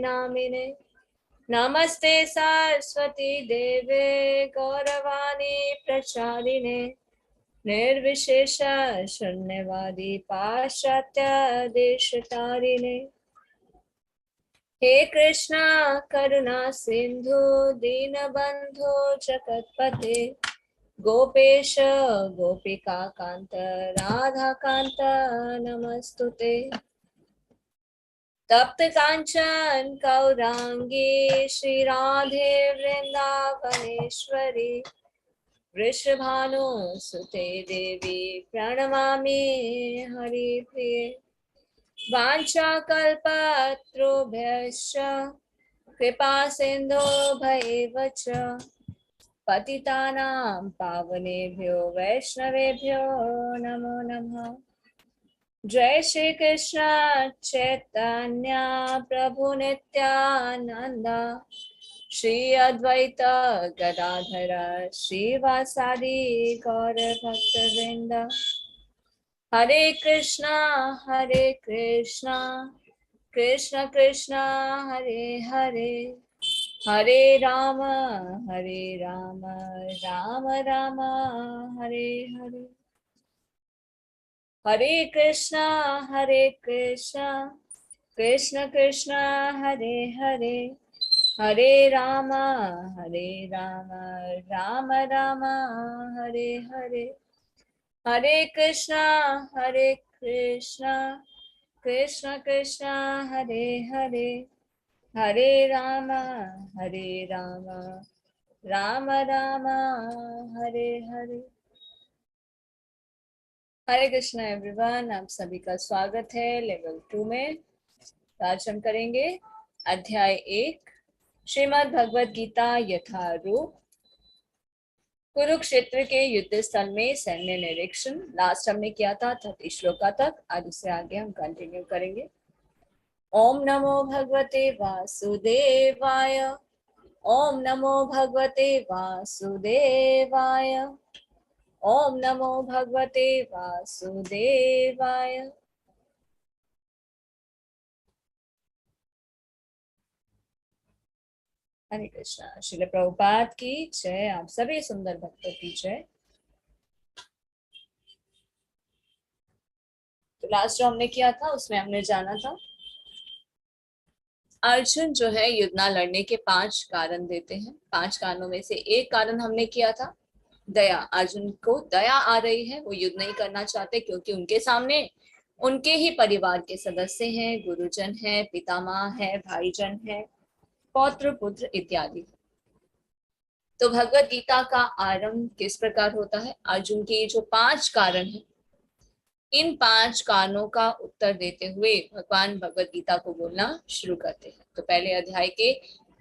नामिने नमस्ते सरस्वती देवे गौरवाणी प्रचारिणे निर्विशेष शून्यवादी पाश्चात्य देशतारिणे हे कृष्णा करुणा सिंधु दीनबंधु जगतपते गोपेश गोपिका कांत राधा कांत नमस्तुते तप्त कांचन गौरांगी श्री राधे वृंदावनेश्वरी वृषभानु सुते देवी प्रणमामि हरिप्रिये वाञ्छाकल्पतरुभ्यश्च कृपा सिन्धो भैव च पतितानां पावनेभ्यो वैष्णवेभ्यो नमो नमः। जय श्री कृष्ण चैतन्य प्रभु नित्यानंद श्री अद्वैत गदाधर श्रीवासादि गौर भक्तवृंद हरे कृष्णा कृष्ण कृष्ण हरे हरे हरे राम राम राम हरे हरे हरे कृष्णा कृष्ण कृष्ण हरे हरे हरे राम राम राम हरे हरे हरे कृष्णा कृष्ण कृष्ण हरे हरे हरे राम राम राम हरे हरे। हरे कृष्णा एवरीवन, आप सभी का स्वागत है लेवल 2 में। आज हम करेंगे अध्याय 1 श्रीमद् भगवद गीता यथारूप। कुरुक्षेत्र के युद्ध स्थल में सैन्य निरीक्षण लास्ट हमने किया था 30 श्लोका तक। आज उससे आगे हम कंटिन्यू करेंगे। ओम नमो भगवते वासुदेवाय, ओम नमो भगवते वासुदेवाय, ओम नमो भगवते वासुदेवाय। हरे कृष्णा। श्रील प्रभुपाद की जय। आप सभी सुंदर भक्तों की जय। तो लास्ट जो हमने किया था उसमें हमने जाना था अर्जुन जो है युद्ध ना लड़ने के 5 कारण देते हैं। 5 कारणों में से एक कारण हमने किया था दया। अर्जुन को दया आ रही है, वो युद्ध नहीं करना चाहते क्योंकि उनके सामने उनके ही परिवार के सदस्य हैं, गुरुजन है, पितामह है, भाईजन है, पौत्र पुत्र इत्यादि। तो भगवत गीता का आरंभ किस प्रकार होता है? अर्जुन के जो 5 कारण हैं, इन 5 कारणों का उत्तर देते हुए भगवान भगवत गीता को बोलना शुरू करते हैं। तो पहले अध्याय के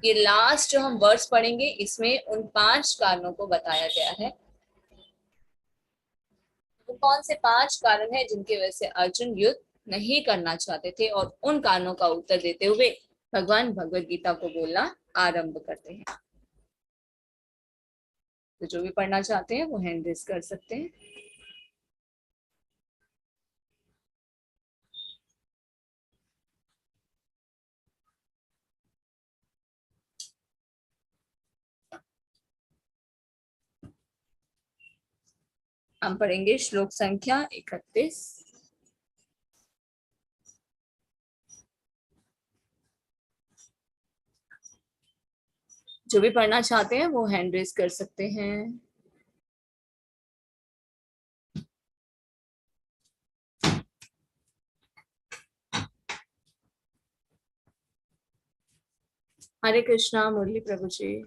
ये लास्ट जो हम वर्ड्स पढ़ेंगे इसमें उन 5 कारणों को बताया गया है। तो कौन से 5 कारण हैं जिनकी वजह से अर्जुन युद्ध नहीं करना चाहते थे, और उन कारणों का उत्तर देते हुए भगवान भगवत गीता को बोलना आरंभ करते हैं। तो जो भी पढ़ना चाहते हैं वो हैंड रेज कर सकते हैं। हम पढ़ेंगे श्लोक संख्या 31। जो भी पढ़ना चाहते हैं वो हैंड रेज कर सकते हैं। हरे कृष्णा मुरली प्रभु जी।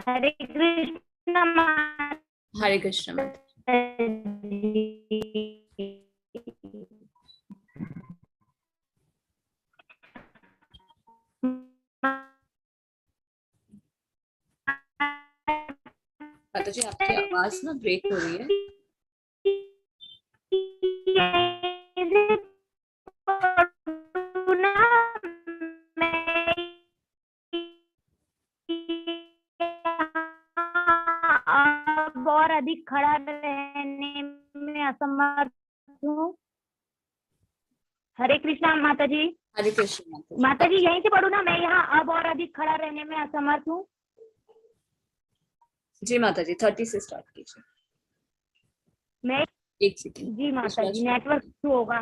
हरे कृष्ण। हरे कृष्ण। माता जी आपकी आवाज ना ब्रेक हो रही है। और अधिक खड़ा रहने में असमर्थ हूँ। हरे कृष्णा माता जी। हरे कृष्ण माता जी यहीं से पढ़ू ना, मैं यहाँ अब और अधिक खड़ा रहने में असमर्थ हूँ। जी माता जी 30 से स्टार्ट कीजिए। मैं एक सेकेंड जी माता जी नेटवर्क इशू होगा।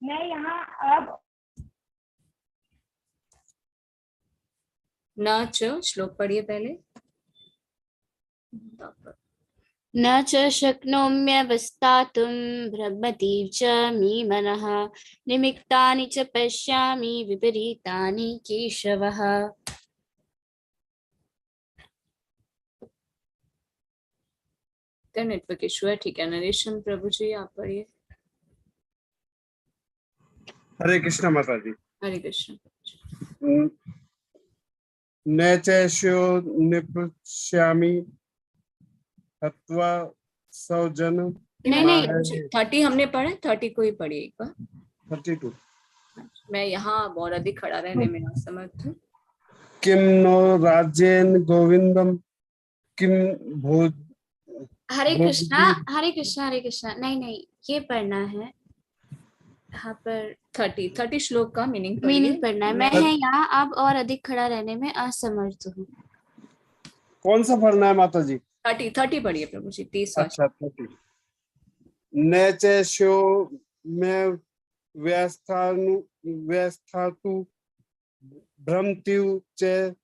मैं यहाँ अब न च श्लोक पढ़िए पहले। न च शक्नोम्यवस्थातुं भ्रमतीव च मे मनः निमित्तानि च पश्यामि विपरीतानि केशवः। नेटवर्क इशू है, ठीक है। नरेशन प्रभु जी आप पढ़िए। हरे कृष्ण माता जी। हरे कृष्ण। न चैष्यो निपश्यामि हत्वा सौजन। नहीं 30 हमने पढ़े, 30 को ही पढ़िए एक बार। 32। मैं यहाँ और अधिक खड़ा रहने में असमर्थ हूँ। किम नो राज्येन गोविंदम किम भोज। हरे कृष्णा हरे कृष्णा हरे कृष्णा। नहीं ये पढ़ना है यहाँ पर। 30 श्लोक का मीनिंग पढ़ना है। मैं यहाँ अब और अधिक खड़ा रहने में असमर्थ हूँ। कौन सा पढ़ना है माता जी? 30 पढ़िए प्रभु जी। 30। अच्छा 30। न चैष्यो में व्यस्थातु भ्रमत्यु च।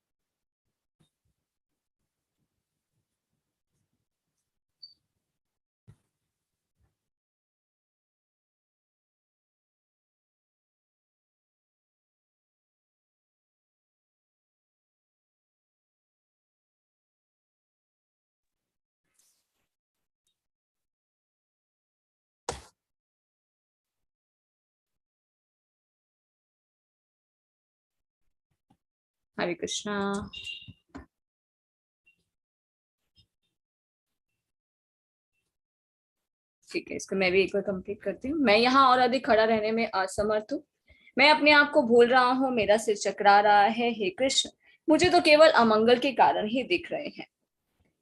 हरे कृष्णा। ठीक है, इसको मैं भी एक बार कंप्लीट करती हूँ। मैं यहाँ और अधिक खड़ा रहने में असमर्थ हूँ। मैं अपने आप को भूल रहा हूँ, मेरा सिर चकरा रहा है। हे कृष्ण, मुझे तो केवल अमंगल के कारण ही दिख रहे हैं।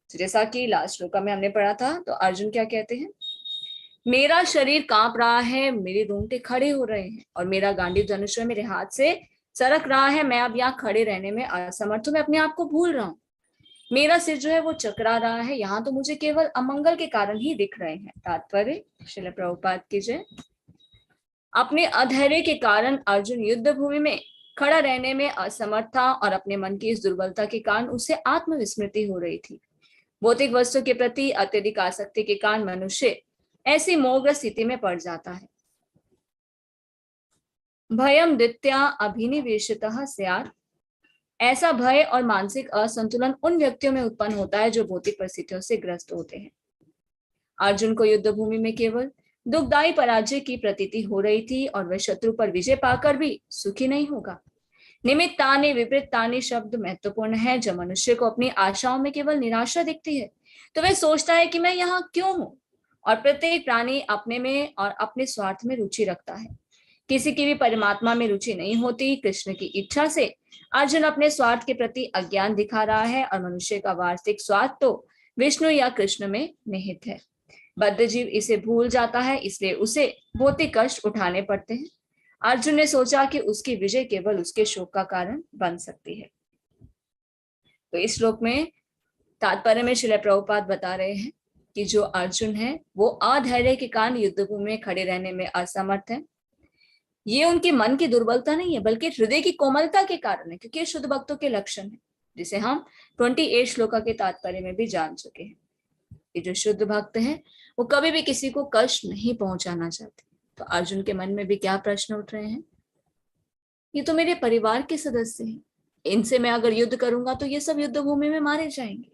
तो जैसा कि लास्ट श्लोक में हमने पढ़ा था, तो अर्जुन क्या कहते हैं, मेरा शरीर कांप रहा है, मेरे रोंगटे खड़े हो रहे हैं और मेरा गांडीव धनुष मेरे हाथ से सरक रहा है। मैं अब यहाँ खड़े रहने में असमर्थ हूँ, मैं अपने आप को भूल रहा हूँ। मेरा सिर जो है वो चकरा रहा है, यहाँ तो मुझे केवल अमंगल के कारण ही दिख रहे हैं। तात्पर्य श्रील प्रभुपाद की जय। अपने अधैर्य के कारण अर्जुन युद्ध भूमि में खड़ा रहने में असमर्थ था और अपने मन की इस दुर्बलता के कारण उसे आत्मविस्मृति हो रही थी। भौतिक वस्तु के प्रति अत्यधिक आसक्ति के कारण मनुष्य ऐसी मोहग्रस्त स्थिति में पड़ जाता है। भयम दित्या अभिनिवेशितः स्यात्। ऐसा भय और मानसिक असंतुलन उन व्यक्तियों में उत्पन्न होता है जो भौतिक परिस्थितियों से ग्रस्त होते हैं। अर्जुन को युद्ध भूमि में केवल दुखदायी पराजय की प्रतीति हो रही थी और वह शत्रु पर विजय पाकर भी सुखी नहीं होगा। निमित्तानि विपरीतानि शब्द महत्वपूर्ण है। जब मनुष्य को अपनी आशाओं में केवल निराशा दिखती है तो वह सोचता है कि मैं यहाँ क्यों हूँ, और प्रत्येक प्राणी अपने में और अपने स्वार्थ में रुचि रखता है। किसी की भी परमात्मा में रुचि नहीं होती। कृष्ण की इच्छा से अर्जुन अपने स्वार्थ के प्रति अज्ञान दिखा रहा है और मनुष्य का वास्तविक स्वार्थ तो विष्णु या कृष्ण में निहित है। बद्ध जीव इसे भूल जाता है, इसलिए उसे भौतिक कष्ट उठाने पड़ते हैं। अर्जुन ने सोचा कि उसकी विजय केवल उसके शोक का कारण बन सकती है। तो इस श्लोक में तात्पर्य में श्रील प्रभुपाद बता रहे हैं कि जो अर्जुन है वो अधैर्य के कारण युद्ध भूमि में खड़े रहने में असमर्थ है। ये उनके मन की दुर्बलता नहीं है, बल्कि हृदय की कोमलता के कारण है, क्योंकि ये शुद्ध भक्तों के लक्षण है, जिसे हम 28 श्लोका के तात्पर्य में भी जान चुके हैं। ये जो शुद्ध भक्त हैं वो कभी भी किसी को कष्ट नहीं पहुंचाना चाहते। तो अर्जुन के मन में भी क्या प्रश्न उठ रहे हैं, ये तो मेरे परिवार के सदस्य हैं, इनसे मैं अगर युद्ध करूंगा तो ये सब युद्ध भूमि में मारे जाएंगे,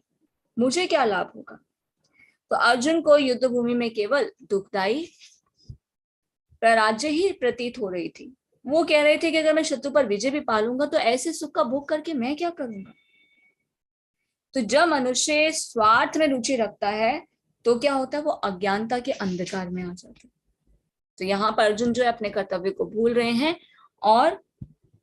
मुझे क्या लाभ होगा। तो अर्जुन को युद्ध भूमि में केवल दुखदायी पराजय ही प्रतीत हो रही थी। वो कह रहे थे कि अगर मैं शत्रु पर विजय भी पालूंगा तो ऐसे सुख का भोग करके मैं क्या करूंगा। तो जब मनुष्य स्वार्थ में रुचि रखता है तो क्या होता है, वो अज्ञानता के अंधकार में आ जाता है। तो यहाँ पर अर्जुन जो है अपने कर्तव्य को भूल रहे हैं और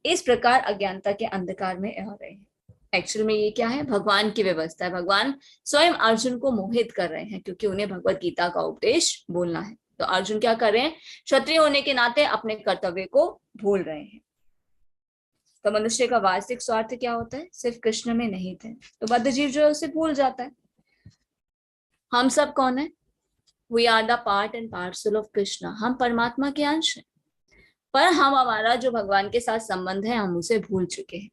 इस प्रकार अज्ञानता के अंधकार में रह रहे हैं। एक्चुअल में ये क्या है, भगवान की व्यवस्था है। भगवान स्वयं अर्जुन को मोहित कर रहे हैं क्योंकि उन्हें भगवत गीता का उपदेश बोलना है। तो अर्जुन क्या कर रहे हैं, क्षत्रिय होने के नाते अपने कर्तव्य को भूल रहे हैं। तो मनुष्य का वास्तविक स्वार्थ क्या होता है, सिर्फ कृष्ण में नहीं थे। तो बद्ध जीव जो है उसे भूल जाता है। हम सब कौन है, we are the part and parcel of Krishna, हम परमात्मा के अंश हैं, पर हम हमारा जो भगवान के साथ संबंध है हम उसे भूल चुके हैं।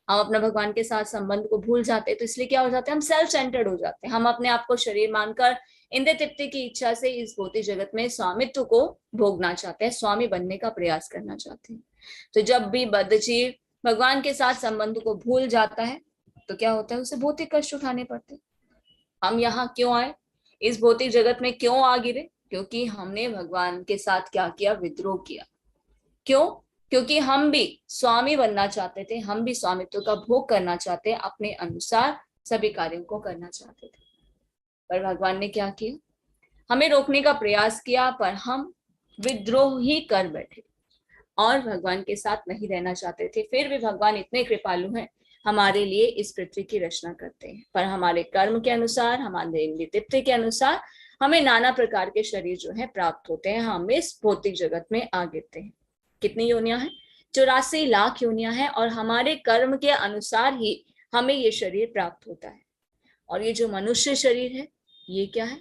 हम अपना भगवान के साथ संबंध को भूल जाते हैं, तो इसलिए क्या हो जाते हैं, हम सेल्फ सेंटर्ड हो जाते हैं। हम अपने आप को शरीर मानकर इंद्रिय तृप्ति की इच्छा से इस भौतिक जगत में स्वामित्व को भोगना चाहते हैं, स्वामी बनने का प्रयास करना चाहते हैं। तो जब भी बद्ध जीव भगवान के साथ संबंध को भूल जाता है तो क्या होता है, उसे भौतिक कष्ट उठाने पड़ते हैं। हम यहाँ क्यों आए, इस भौतिक जगत में क्यों आ गिरे, क्योंकि हमने भगवान के साथ क्या किया, विद्रोह किया। क्यों, क्योंकि हम भी स्वामी बनना चाहते थे, हम भी स्वामित्व का भोग करना चाहते, अपने अनुसार सभी कार्यों को करना चाहते थे। पर भगवान ने क्या किया, हमें रोकने का प्रयास किया, पर हम विद्रोह ही कर बैठे और भगवान के साथ नहीं रहना चाहते थे। फिर भी भगवान इतने कृपालु हैं, हमारे लिए इस पृथ्वी की रचना करते हैं, पर हमारे कर्म के अनुसार, हमारे इंद्रिय तृप्ति के अनुसार हमें नाना प्रकार के शरीर जो है प्राप्त होते हैं। हम इस भौतिक जगत में आ गिरते हैं। कितनी योनियां हैं, 84 लाख योनियां हैं, और हमारे कर्म के अनुसार ही हमें ये शरीर प्राप्त होता है। और ये जो मनुष्य शरीर है ये क्या है,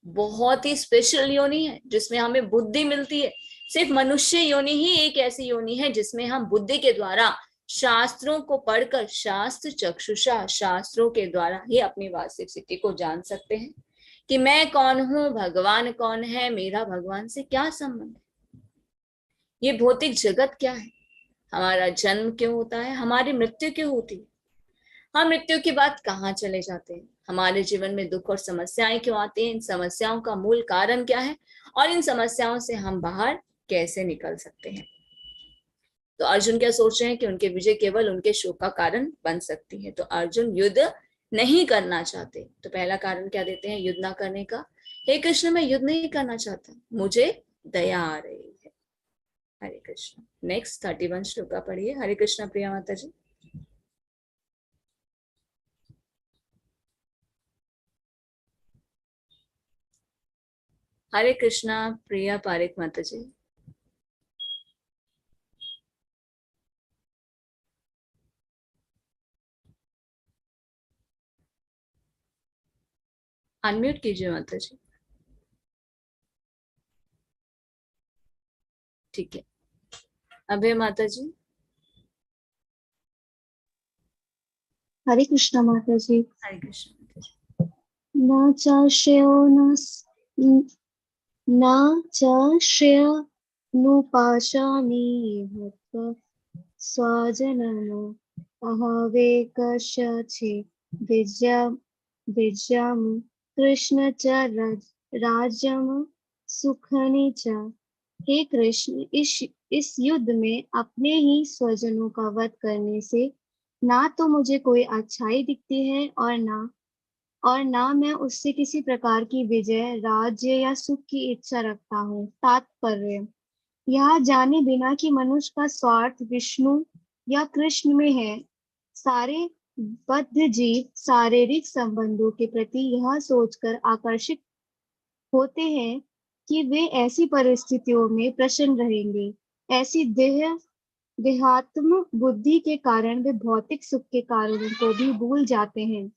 बहुत ही स्पेशल योनि है जिसमें हमें बुद्धि मिलती है। सिर्फ मनुष्य योनि ही एक ऐसी योनि है जिसमें हम बुद्धि के द्वारा शास्त्रों को पढ़कर, शास्त्र चक्षुषा, शास्त्रों के द्वारा ही अपनी वास्तविक स्थिति को जान सकते हैं कि मैं कौन हूं, भगवान कौन है, मेरा भगवान से क्या संबंध है, ये भौतिक जगत क्या है, हमारा जन्म क्यों होता है, हमारी मृत्यु क्यों होती है, हम मृत्यु की बात कहाँ चले जाते हैं, हमारे जीवन में दुख और समस्याएं क्यों आती हैं, इन समस्याओं का मूल कारण क्या है, और इन समस्याओं से हम बाहर कैसे निकल सकते हैं। तो अर्जुन क्या सोच रहे हैं कि उनके विजय केवल उनके शोक का कारण बन सकती है। तो अर्जुन युद्ध नहीं करना चाहते। तो पहला कारण क्या देते हैं युद्ध ना करने का, हे कृष्ण मैं युद्ध नहीं करना चाहता, मुझे दया आ रही है। हरे कृष्ण। नेक्स्ट 31 श्लोका पढ़िए। हरे कृष्ण प्रिया माता जी। हरे कृष्णा प्रिया पारिक माता जी। अनम्यूट कीजिए माता जी। ठीक है। अभय माता जी। हरे कृष्णा माता जी। हरे कृष्ण माता जी। न चाश्रयो न चाश्रयनुपाशानि हत्वा स्वजनम् अहवेकस्य विद्याम कृष्ण च राज्यम सुखनि च। हे कृष्ण, इस युद्ध में अपने ही स्वजनों का वध करने से ना तो मुझे कोई अच्छाई दिखती है और ना मैं उससे किसी प्रकार की विजय, राज्य या सुख की इच्छा रखता हूँ। तात्पर्य यह जाने बिना कि मनुष्य का स्वार्थ विष्णु या कृष्ण में है, सारे बद्ध जीव शारीरिक संबंधों के प्रति यह सोचकर आकर्षित होते हैं कि वे ऐसी परिस्थितियों में प्रसन्न रहेंगे। ऐसी देहात्म बुद्धि के कारण वे भौतिक सुख के कारणों को भी भूल जाते हैं।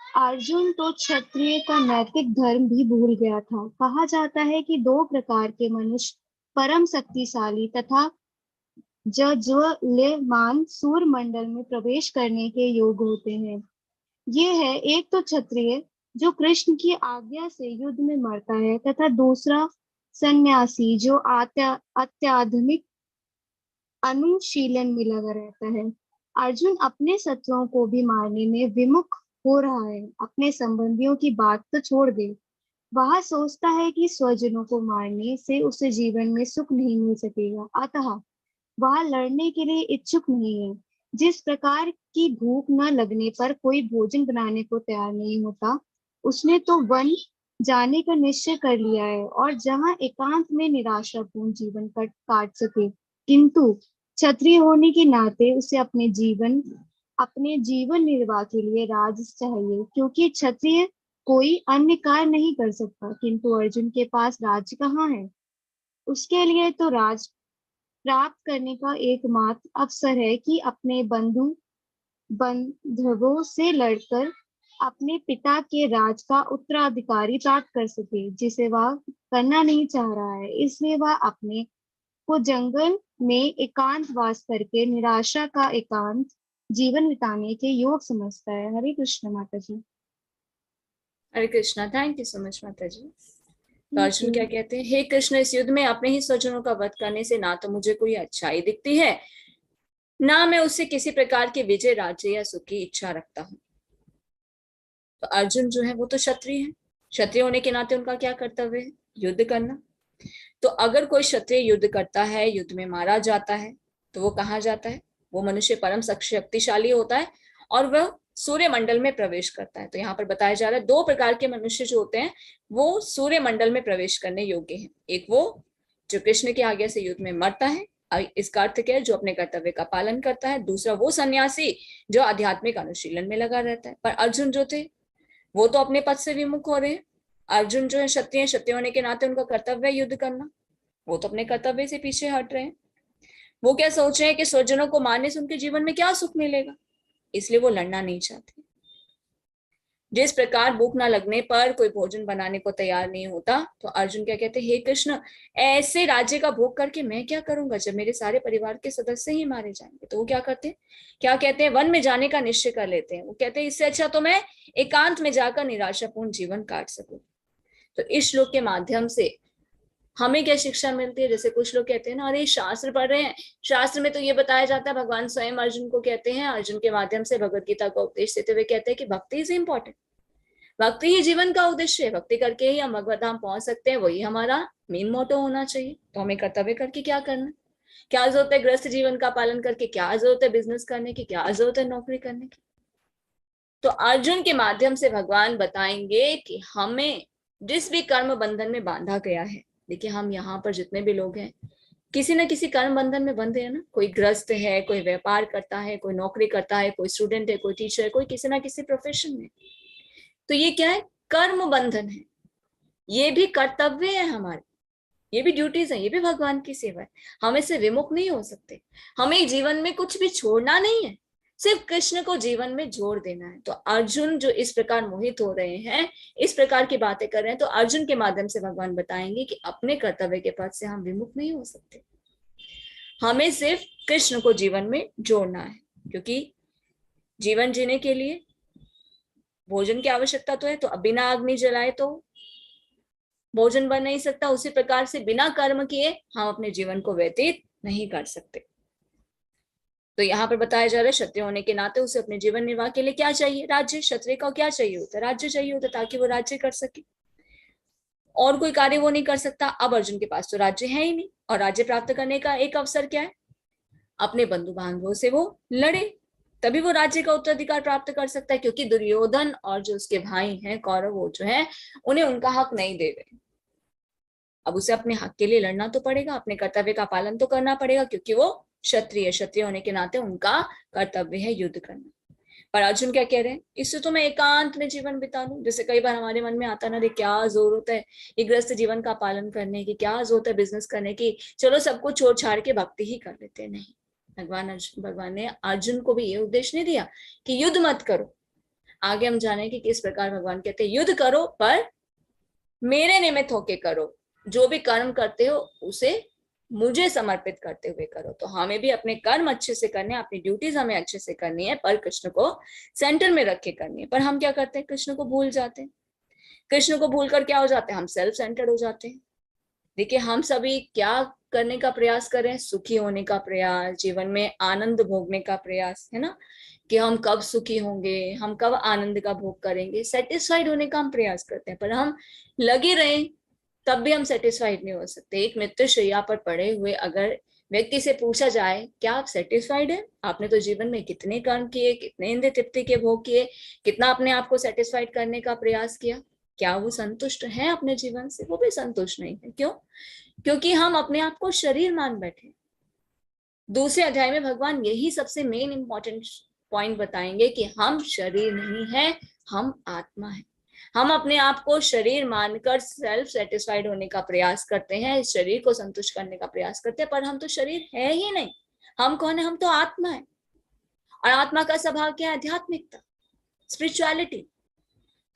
अर्जुन तो क्षत्रिय का नैतिक धर्म भी भूल गया था। कहा जाता है कि दो प्रकार के मनुष्य परम शक्तिशाली तथा ज्वल्यमान सूर्य मंडल में प्रवेश करने के योग्य होते हैं। ये है, एक तो क्षत्रिय जो कृष्ण की आज्ञा से युद्ध में मरता है, तथा दूसरा सन्यासी जो अत्याधुनिक अनुशीलन में लगा रहता है। अर्जुन अपने शत्रुओं को भी मारने में विमुख हो रहा है। अपने संबंधियों की बात तो छोड़ दे, वह सोचता है कि स्वजनों को मारने से उसे जीवन में सुख नहीं मिल सकेगा, अतः वह लड़ने के लिए इच्छुक नहीं है। जिस प्रकार की भूख न लगने पर कोई भोजन बनाने को तैयार नहीं होता, उसने तो वन जाने का निश्चय कर लिया है और जहाँ एकांत में निराशापूर्ण जीवन काट सके। किंतु क्षत्रिय होने के नाते उसे अपने जीवन अपने जीवन निर्वाह के लिए राज चाहिए, क्योंकि क्षत्रिय कोई अन्य कार्य नहीं कर सकता। किंतु अर्जुन के पास राज्य कहाँ है? उसके लिए तो राज प्राप्त करने का एकमात्र अवसर है कि अपने बांधवों से लड़कर अपने पिता के राज का उत्तराधिकारी प्राप्त कर सके, जिसे वह करना नहीं चाह रहा है। इसलिए वह अपने को जंगल में एकांतवास करके निराशा का एकांत जीवन बिताने के योग समझता है। हरे कृष्ण माता जी। Hare Krishna, thank you so much माता जी। तो अर्जुन क्या कहते हैं, हे कृष्ण, इस युद्ध में अपने ही स्वजनों का वध करने से ना तो मुझे कोई अच्छाई दिखती है, ना मैं उससे किसी प्रकार के विजय, राज्य या सुख की इच्छा रखता हूँ। तो अर्जुन जो है वो तो क्षत्रिय है, क्षत्रिय होने के नाते उनका क्या कर्तव्य है? युद्ध करना। तो अगर कोई क्षत्रिय युद्ध करता है, युद्ध में मारा जाता है, तो वो कहाँ जाता है? वो मनुष्य परम शक्तिशाली होता है और वह सूर्य मंडल में प्रवेश करता है। तो यहाँ पर बताया जा रहा है 2 प्रकार के मनुष्य जो होते हैं वो सूर्य मंडल में प्रवेश करने योग्य हैं। एक वो जो कृष्ण के आज्ञा से युद्ध में मरता है, इसका अर्थ क्या है? जो अपने कर्तव्य का पालन करता है। दूसरा वो सन्यासी जो आध्यात्मिक अनुशीलन में लगा रहता है। पर अर्जुन जो थे वो तो अपने पद से विमुख हो रहे हैं। अर्जुन जो है क्षत्रिय, क्षत्रिय होने के नाते उनका कर्तव्य है युद्ध करना, वो तो अपने कर्तव्य से पीछे हट रहे हैं। वो क्या सोच रहे हैं कि स्वजनों को मारने से उनके जीवन में क्या सुख मिलेगा, इसलिए वो लड़ना नहीं चाहते। जिस प्रकार भूख ना लगने पर कोई भोजन बनाने को तैयार नहीं होता, तो अर्जुन क्या कहते हैं, हे कृष्ण, ऐसे राज्य का भोग करके मैं क्या करूंगा जब मेरे सारे परिवार के सदस्य ही मारे जाएंगे। तो वो क्या करते हैं, क्या कहते हैं, वन में जाने का निश्चय कर लेते हैं। वो कहते हैं इससे अच्छा तो मैं एकांत में जाकर निराशापूर्ण जीवन काट सकूं। तो इस श्लोक के माध्यम से हमें क्या शिक्षा मिलती है? जैसे कुछ लोग कहते हैं ना, अरे शास्त्र पढ़ रहे हैं, शास्त्र में तो ये बताया जाता है, भगवान स्वयं अर्जुन को कहते हैं, अर्जुन के माध्यम से भगवत गीता का उपदेश देते हुए कहते हैं कि भक्ति इज इम्पोर्टेंट, भक्ति ही जीवन का उद्देश्य है, भक्ति करके ही हम भगवत धाम पहुंच सकते हैं, वही हमारा मेन मोटो होना चाहिए। तो हमें कर्तव्य करके क्या करना, क्या जरूरत है गृहस्थ जीवन का पालन करके, क्या जरूरत है बिजनेस करने की, क्या जरूरत है नौकरी करने की। तो अर्जुन के माध्यम से भगवान बताएंगे कि हमें जिस भी कर्म बंधन में बांधा गया है, देखिए हम यहाँ पर जितने भी लोग हैं किसी न किसी कर्म बंधन में बंधे हैं ना। कोई गृहस्थ है, कोई व्यापार करता है, कोई नौकरी करता है, कोई स्टूडेंट है, कोई टीचर है, कोई किसी ना किसी प्रोफेशन में। तो ये क्या है? कर्म बंधन है। ये भी कर्तव्य है हमारे, ये भी ड्यूटीज है, ये भी भगवान की सेवा है। हम इससे विमुख नहीं हो सकते। हमें जीवन में कुछ भी छोड़ना नहीं है, सिर्फ कृष्ण को जीवन में जोड़ देना है। तो अर्जुन जो इस प्रकार मोहित हो रहे हैं, इस प्रकार की बातें कर रहे हैं, तो अर्जुन के माध्यम से भगवान बताएंगे कि अपने कर्तव्य के पथ से हम विमुख नहीं हो सकते, हमें सिर्फ कृष्ण को जीवन में जोड़ना है। क्योंकि जीवन जीने के लिए भोजन की आवश्यकता तो है, तो बिना अग्नि जलाए तो भोजन बन नहीं सकता। उसी प्रकार से बिना कर्म किए हम अपने जीवन को व्यतीत नहीं कर सकते। तो यहाँ पर बताया जा रहा है क्षत्रिय होने के नाते उसे अपने जीवन निर्वाह के लिए क्या चाहिए? राज्य। क्षत्रिय को क्या चाहिए होता है? राज्य चाहिए होता है, ताकि वो राज्य कर सके, और कोई कार्य वो नहीं कर सकता। अब अर्जुन के पास तो राज्य है ही नहीं, और राज्य प्राप्त करने का एक अवसर क्या है? अपने बंधु बांधवों से वो लड़े, तभी वो राज्य का उत्तराधिकार प्राप्त कर सकता है। क्योंकि दुर्योधन और जो उसके भाई हैं कौरव, वो जो है उन्हें उनका हक नहीं दे रहे। अब उसे अपने हक के लिए लड़ना तो पड़ेगा, अपने कर्तव्य का पालन तो करना पड़ेगा, क्योंकि वो क्षत्रिय, क्षत्रिय होने के नाते उनका कर्तव्य है युद्ध करना। पर अर्जुन क्या कह रहे हैं, इससे तो मैं एकांत में जीवन बिता लूं। जैसे कई बार हमारे मन में आता ना, क्या जरूरत है ये गृहस्थ जीवन का पालन करने की, क्या जरूरत है बिजनेस करने की, चलो सब कुछ छोड़ छाड़ के भक्ति ही कर लेते हैं। नहीं, भगवान ने अर्जुन को भी ये उद्देश्य नहीं दिया कि युद्ध मत करो। आगे हम जाने कि किस प्रकार भगवान कहते हैं युद्ध करो, पर मेरे निमित्त होके करो, जो भी कर्म करते हो उसे मुझे समर्पित करते हुए करो। तो हमें भी अपने कर्म अच्छे से करने, अपनी ड्यूटीज हमें अच्छे से करनी है, पर कृष्ण को सेंटर में रख के करनी है। पर हम क्या करते हैं, कृष्ण को भूल जाते हैं। कृष्ण को भूल कर क्या हो जाते हैं, हम सेल्फ सेंटर्ड हो जाते हैं। देखिए हम सभी क्या करने का प्रयास करें, सुखी होने का प्रयास, जीवन में आनंद भोगने का प्रयास, है ना, कि हम कब सुखी होंगे, हम कब आनंद का भोग करेंगे, सेटिस्फाइड होने का हम प्रयास करते हैं। पर हम लगे रहे तब भी हम सेटिस्फाइड नहीं हो सकते। एक मित्र शैया पर पड़े हुए अगर व्यक्ति से पूछा जाए क्या आप सेटिस्फाइड है, आपने तो जीवन में कितने कर्म किए, कितने इंद्रिय तृप्ति के भोग किए, कितना अपने आप को सेटिस्फाइड करने का प्रयास किया, क्या वो संतुष्ट है अपने जीवन से? वो भी संतुष्ट नहीं है। क्यों? क्योंकि हम अपने आप को शरीर मान बैठे। दूसरे अध्याय में भगवान यही सबसे मेन इंपॉर्टेंट पॉइंट बताएंगे कि हम शरीर नहीं है, हम आत्मा है। हम अपने आप को शरीर मानकर सेल्फ सेटिस्फाइड होने का प्रयास करते हैं, इस शरीर को संतुष्ट करने का प्रयास करते हैं, पर हम तो शरीर है ही नहीं। हम कौन है? हम तो आत्मा है। और आत्मा का स्वभाव क्या है? आध्यात्मिकता, स्पिरिचुअलिटी।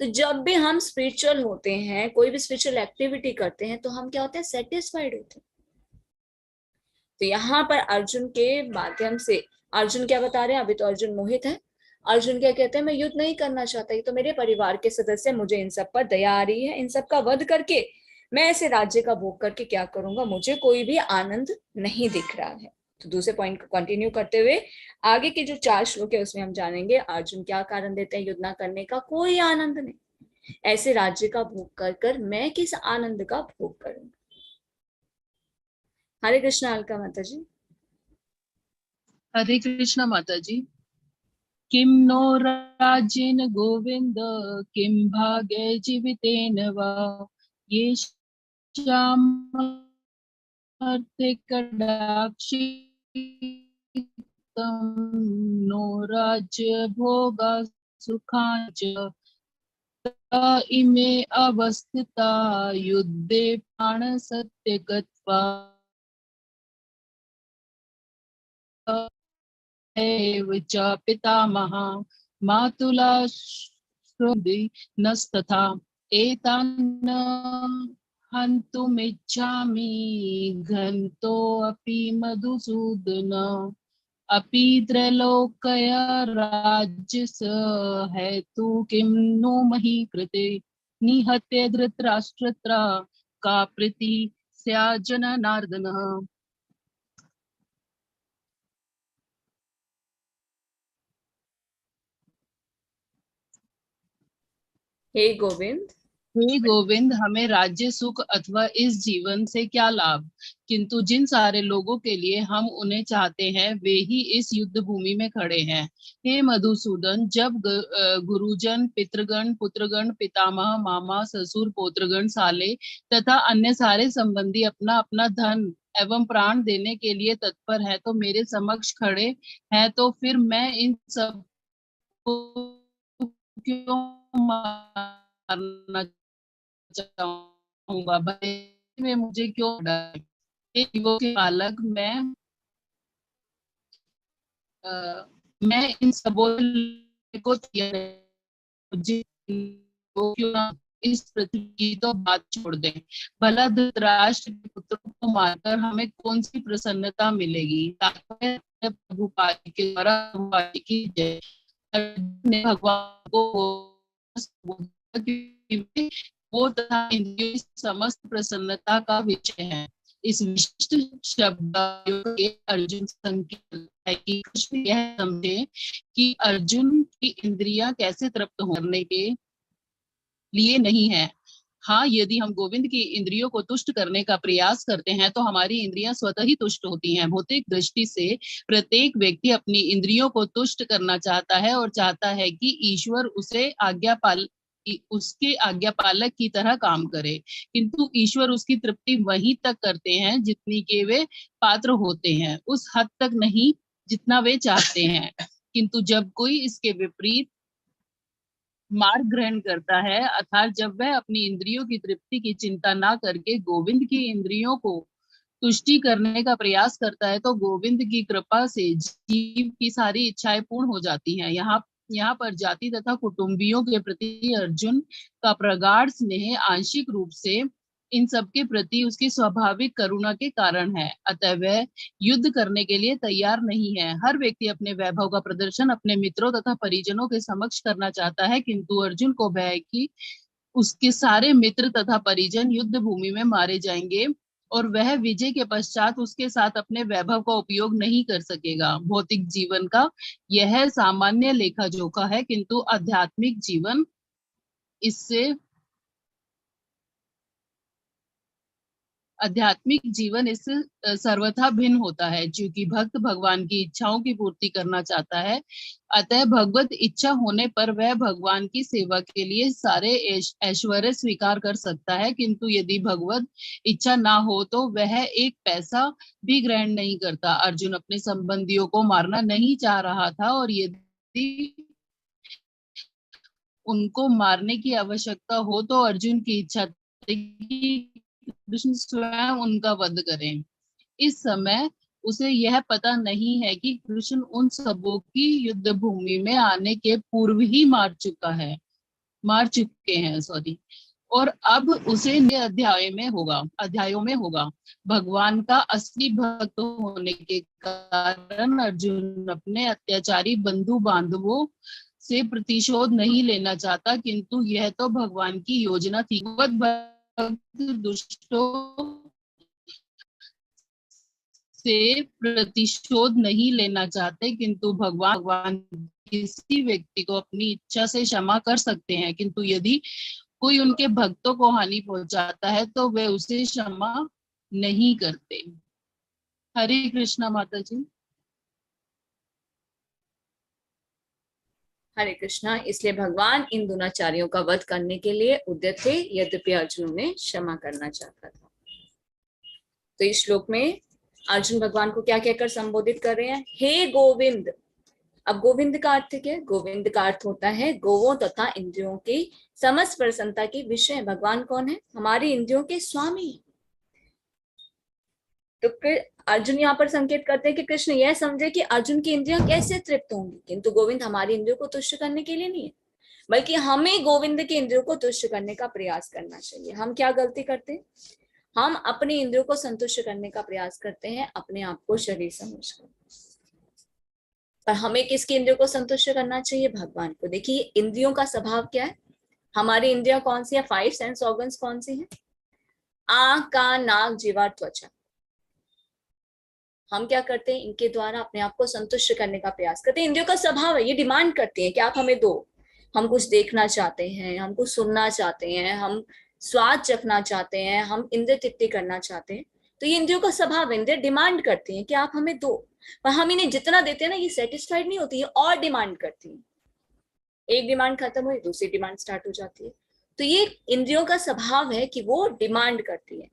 तो जब भी हम स्पिरिचुअल होते हैं, कोई भी स्पिरिचुअल एक्टिविटी करते हैं, तो हम क्या होते हैं? सेटिस्फाइड होते हैं। तो यहाँ पर अर्जुन के माध्यम से अर्जुन क्या बता रहे हैं? अभी तो अर्जुन मोहित है। अर्जुन क्या कहते हैं? मैं युद्ध नहीं करना चाहता, ये तो मेरे परिवार के सदस्य, मुझे इन सब पर दया आ रही है, इन सब का वध करके मैं ऐसे राज्य का भोग करके क्या करूंगा? मुझे कोई भी आनंद नहीं दिख रहा है। तो दूसरे पॉइंट को कंटिन्यू करते हुए आगे के जो 4 श्लोक है उसमें हम जानेंगे अर्जुन क्या कारण देते हैं युद्ध ना करने का। कोई आनंद नहीं, ऐसे राज्य का भोग कर कर मैं किस आनंद का भोग करूंगा। हरे कृष्णा अलका माता जी। हरे कृष्णा माता जी। किम नो राज्येन गोविंद किम भाग्य जीवितेन वा ये श्यामर्थे कडाक्षी नो राज्य भोगा सुखांच इमे अवस्थिता युद्धे प्राण सत्य गत्वा एव च पितामहा मातुला श्रुति नस्तथा एतान् हन्तुमिच्छामि घन्तोऽपि मधुसूदन अपि त्रैलोक्य राज्यस हेतु किं नो मही कृते निहत्य धृतराष्ट्रत्र का प्रीति स्या जनार्दनः। हे गोविंद, हे गोविंद, हमें राज्य सुख अथवा इस जीवन से क्या लाभ, किंतु जिन सारे लोगों के लिए हम उन्हें चाहते हैं वे ही इस युद्ध भूमि में खड़े हैं। हे मधुसूदन, जब गुरुजन, पितृगण, पुत्रगण, पितामह, मामा, ससुर, पौत्रगण, साले तथा अन्य सारे संबंधी अपना अपना धन एवं प्राण देने के लिए तत्पर है तो मेरे समक्ष खड़े हैं, तो फिर मैं इन सब को क्यों मारना चाहूंगा? भले में मुझे क्यों डर? जीवों के पालक मैं इन सबों को मुझे क्यों ना इस पृथ्वी की तो बात छोड़ दें। भला धृतराष्ट्र के पुत्रों को मारकर हमें कौन सी प्रसन्नता मिलेगी? प्रभुपाद के द्वारा की जय। ने भगवान को वो तथा इंद्रियों की समस्त प्रसन्नता का विषय है। इस विशिष्ट शब्द के अर्जुन संकेत है कि कृष्ण यह समझे कि अर्जुन की इंद्रियां कैसे तृप्त होने के लिए नहीं है। हाँ, यदि हम गोविंद की इंद्रियों को तुष्ट करने का प्रयास करते हैं तो हमारी इंद्रियां स्वतः ही तुष्ट होती हैं। भौतिक दृष्टि से प्रत्येक व्यक्ति अपनी इंद्रियों को तुष्ट करना चाहता है और चाहता है कि ईश्वर उसके आज्ञापालक की तरह काम करे, किंतु ईश्वर उसकी तृप्ति वहीं तक करते हैं जितनी के वे पात्र होते हैं, उस हद तक नहीं जितना वे चाहते हैं। किंतु जब कोई इसके विपरीत मार्ग ग्रहण करता है, अर्थात जब वह अपनी इंद्रियों की तृप्ति की चिंता ना करके गोविंद की इंद्रियों को तुष्टि करने का प्रयास करता है, तो गोविंद की कृपा से जीव की सारी इच्छाएं पूर्ण हो जाती हैं। यहाँ पर जाति तथा कुटुंबियों के प्रति अर्जुन का प्रगाढ़ स्नेह आंशिक रूप से इन सब के प्रति उसकी स्वाभाविक करुणा के कारण है, अतः वह युद्ध करने के लिए तैयार नहीं है। हर व्यक्ति अपने वैभव का प्रदर्शन अपने मित्रों तथा परिजनों के समक्ष करना चाहता है, किंतु अर्जुन को भय है कि उसके सारे मित्र तथा परिजन युद्ध भूमि में मारे जाएंगे और वह विजय के पश्चात उसके साथ अपने वैभव का उपयोग नहीं कर सकेगा। भौतिक जीवन का यह सामान्य लेखा जोखा है, किंतु आध्यात्मिक जीवन इससे सर्वथा भिन्न होता है। क्योंकि भक्त भगवान की इच्छाओं की पूर्ति करना चाहता है, अतः भगवत इच्छा होने पर वह भगवान की सेवा के लिए सारे ऐश्वर्य स्वीकार कर सकता है, किंतु यदि भगवत इच्छा ना हो तो वह एक पैसा भी ग्रहण नहीं करता। अर्जुन अपने संबंधियों को मारना नहीं चाह रहा था, और यदि यदि उनको मारने की आवश्यकता हो तो अर्जुन की इच्छा थी कि कृष्ण स्वयं उनका वध करें। इस समय उसे यह पता नहीं है कि कृष्ण उन सबों की युद्ध भूमि में आने के पूर्व ही मार चुके हैं सॉरी। और अब उसे अध्यायों में होगा। भगवान का असली भक्त होने के कारण अर्जुन अपने अत्याचारी बंधु बांधवों से प्रतिशोध नहीं लेना चाहता, किंतु यह तो भगवान की योजना थी। भक्त दुष्टों से प्रतिशोध नहीं लेना चाहते, किंतु भगवान किसी व्यक्ति को अपनी इच्छा से क्षमा कर सकते हैं, किंतु यदि कोई उनके भक्तों को हानि पहुंचाता है तो वे उसे क्षमा नहीं करते। हरे कृष्णा माता जी। हरे कृष्णा। इसलिए भगवान इन दुराचारियों का वध करने के लिए उद्यत थे, यद्यपि अर्जुन ने क्षमा करना चाहता था। तो इस श्लोक में अर्जुन भगवान को क्या कहकर संबोधित कर रहे हैं? हे गोविंद। अब गोविंद का अर्थ क्या है? गोविंद का अर्थ होता है गोवों तथा इंद्रियों की समस्त प्रसन्नता के विषय। भगवान कौन है? हमारी इंद्रियों के स्वामी। तो अर्जुन यहाँ पर संकेत करते हैं कि कृष्ण यह समझे कि अर्जुन की इंद्रियां कैसे तृप्त होंगी, किंतु गोविंद हमारी इंद्रियों को तुष्ट करने के लिए नहीं है, बल्कि हमें गोविंद की इंद्रियों को तुष्ट करने का प्रयास करना चाहिए। हम क्या गलती करते हैं? हम अपनी इंद्रियों को संतुष्ट करने का प्रयास करते हैं अपने आप को शरीर समझकर, पर हमें किसकी इंद्रियों को संतुष्ट करना चाहिए? भगवान को। देखिए इंद्रियों का स्वभाव क्या है? हमारी इंद्रियां कौन सी है? 5 सेंस ऑर्गन्स कौन सी है? आंख, कान, नाक, जीवा, त्वचा। हम क्या करते हैं? इनके द्वारा अपने आप को संतुष्ट करने का प्रयास करते हैं। इंद्रियों का स्वभाव है, ये डिमांड करती है कि आप हमें दो। हम कुछ देखना चाहते हैं, हम कुछ सुनना चाहते हैं, हम स्वाद चखना चाहते हैं, हम इंद्रिय तृप्ति करना चाहते हैं। तो ये इंद्रियों का स्वभाव है, इंद्रिय डिमांड करती हैं कि आप हमें दो, पर हम इन्हें जितना देते हैं ना, ये सेटिस्फाइड नहीं होती है और डिमांड करती है। एक डिमांड खत्म हुई, दूसरी डिमांड स्टार्ट हो जाती है। तो ये इंद्रियों का स्वभाव है कि वो डिमांड करती है।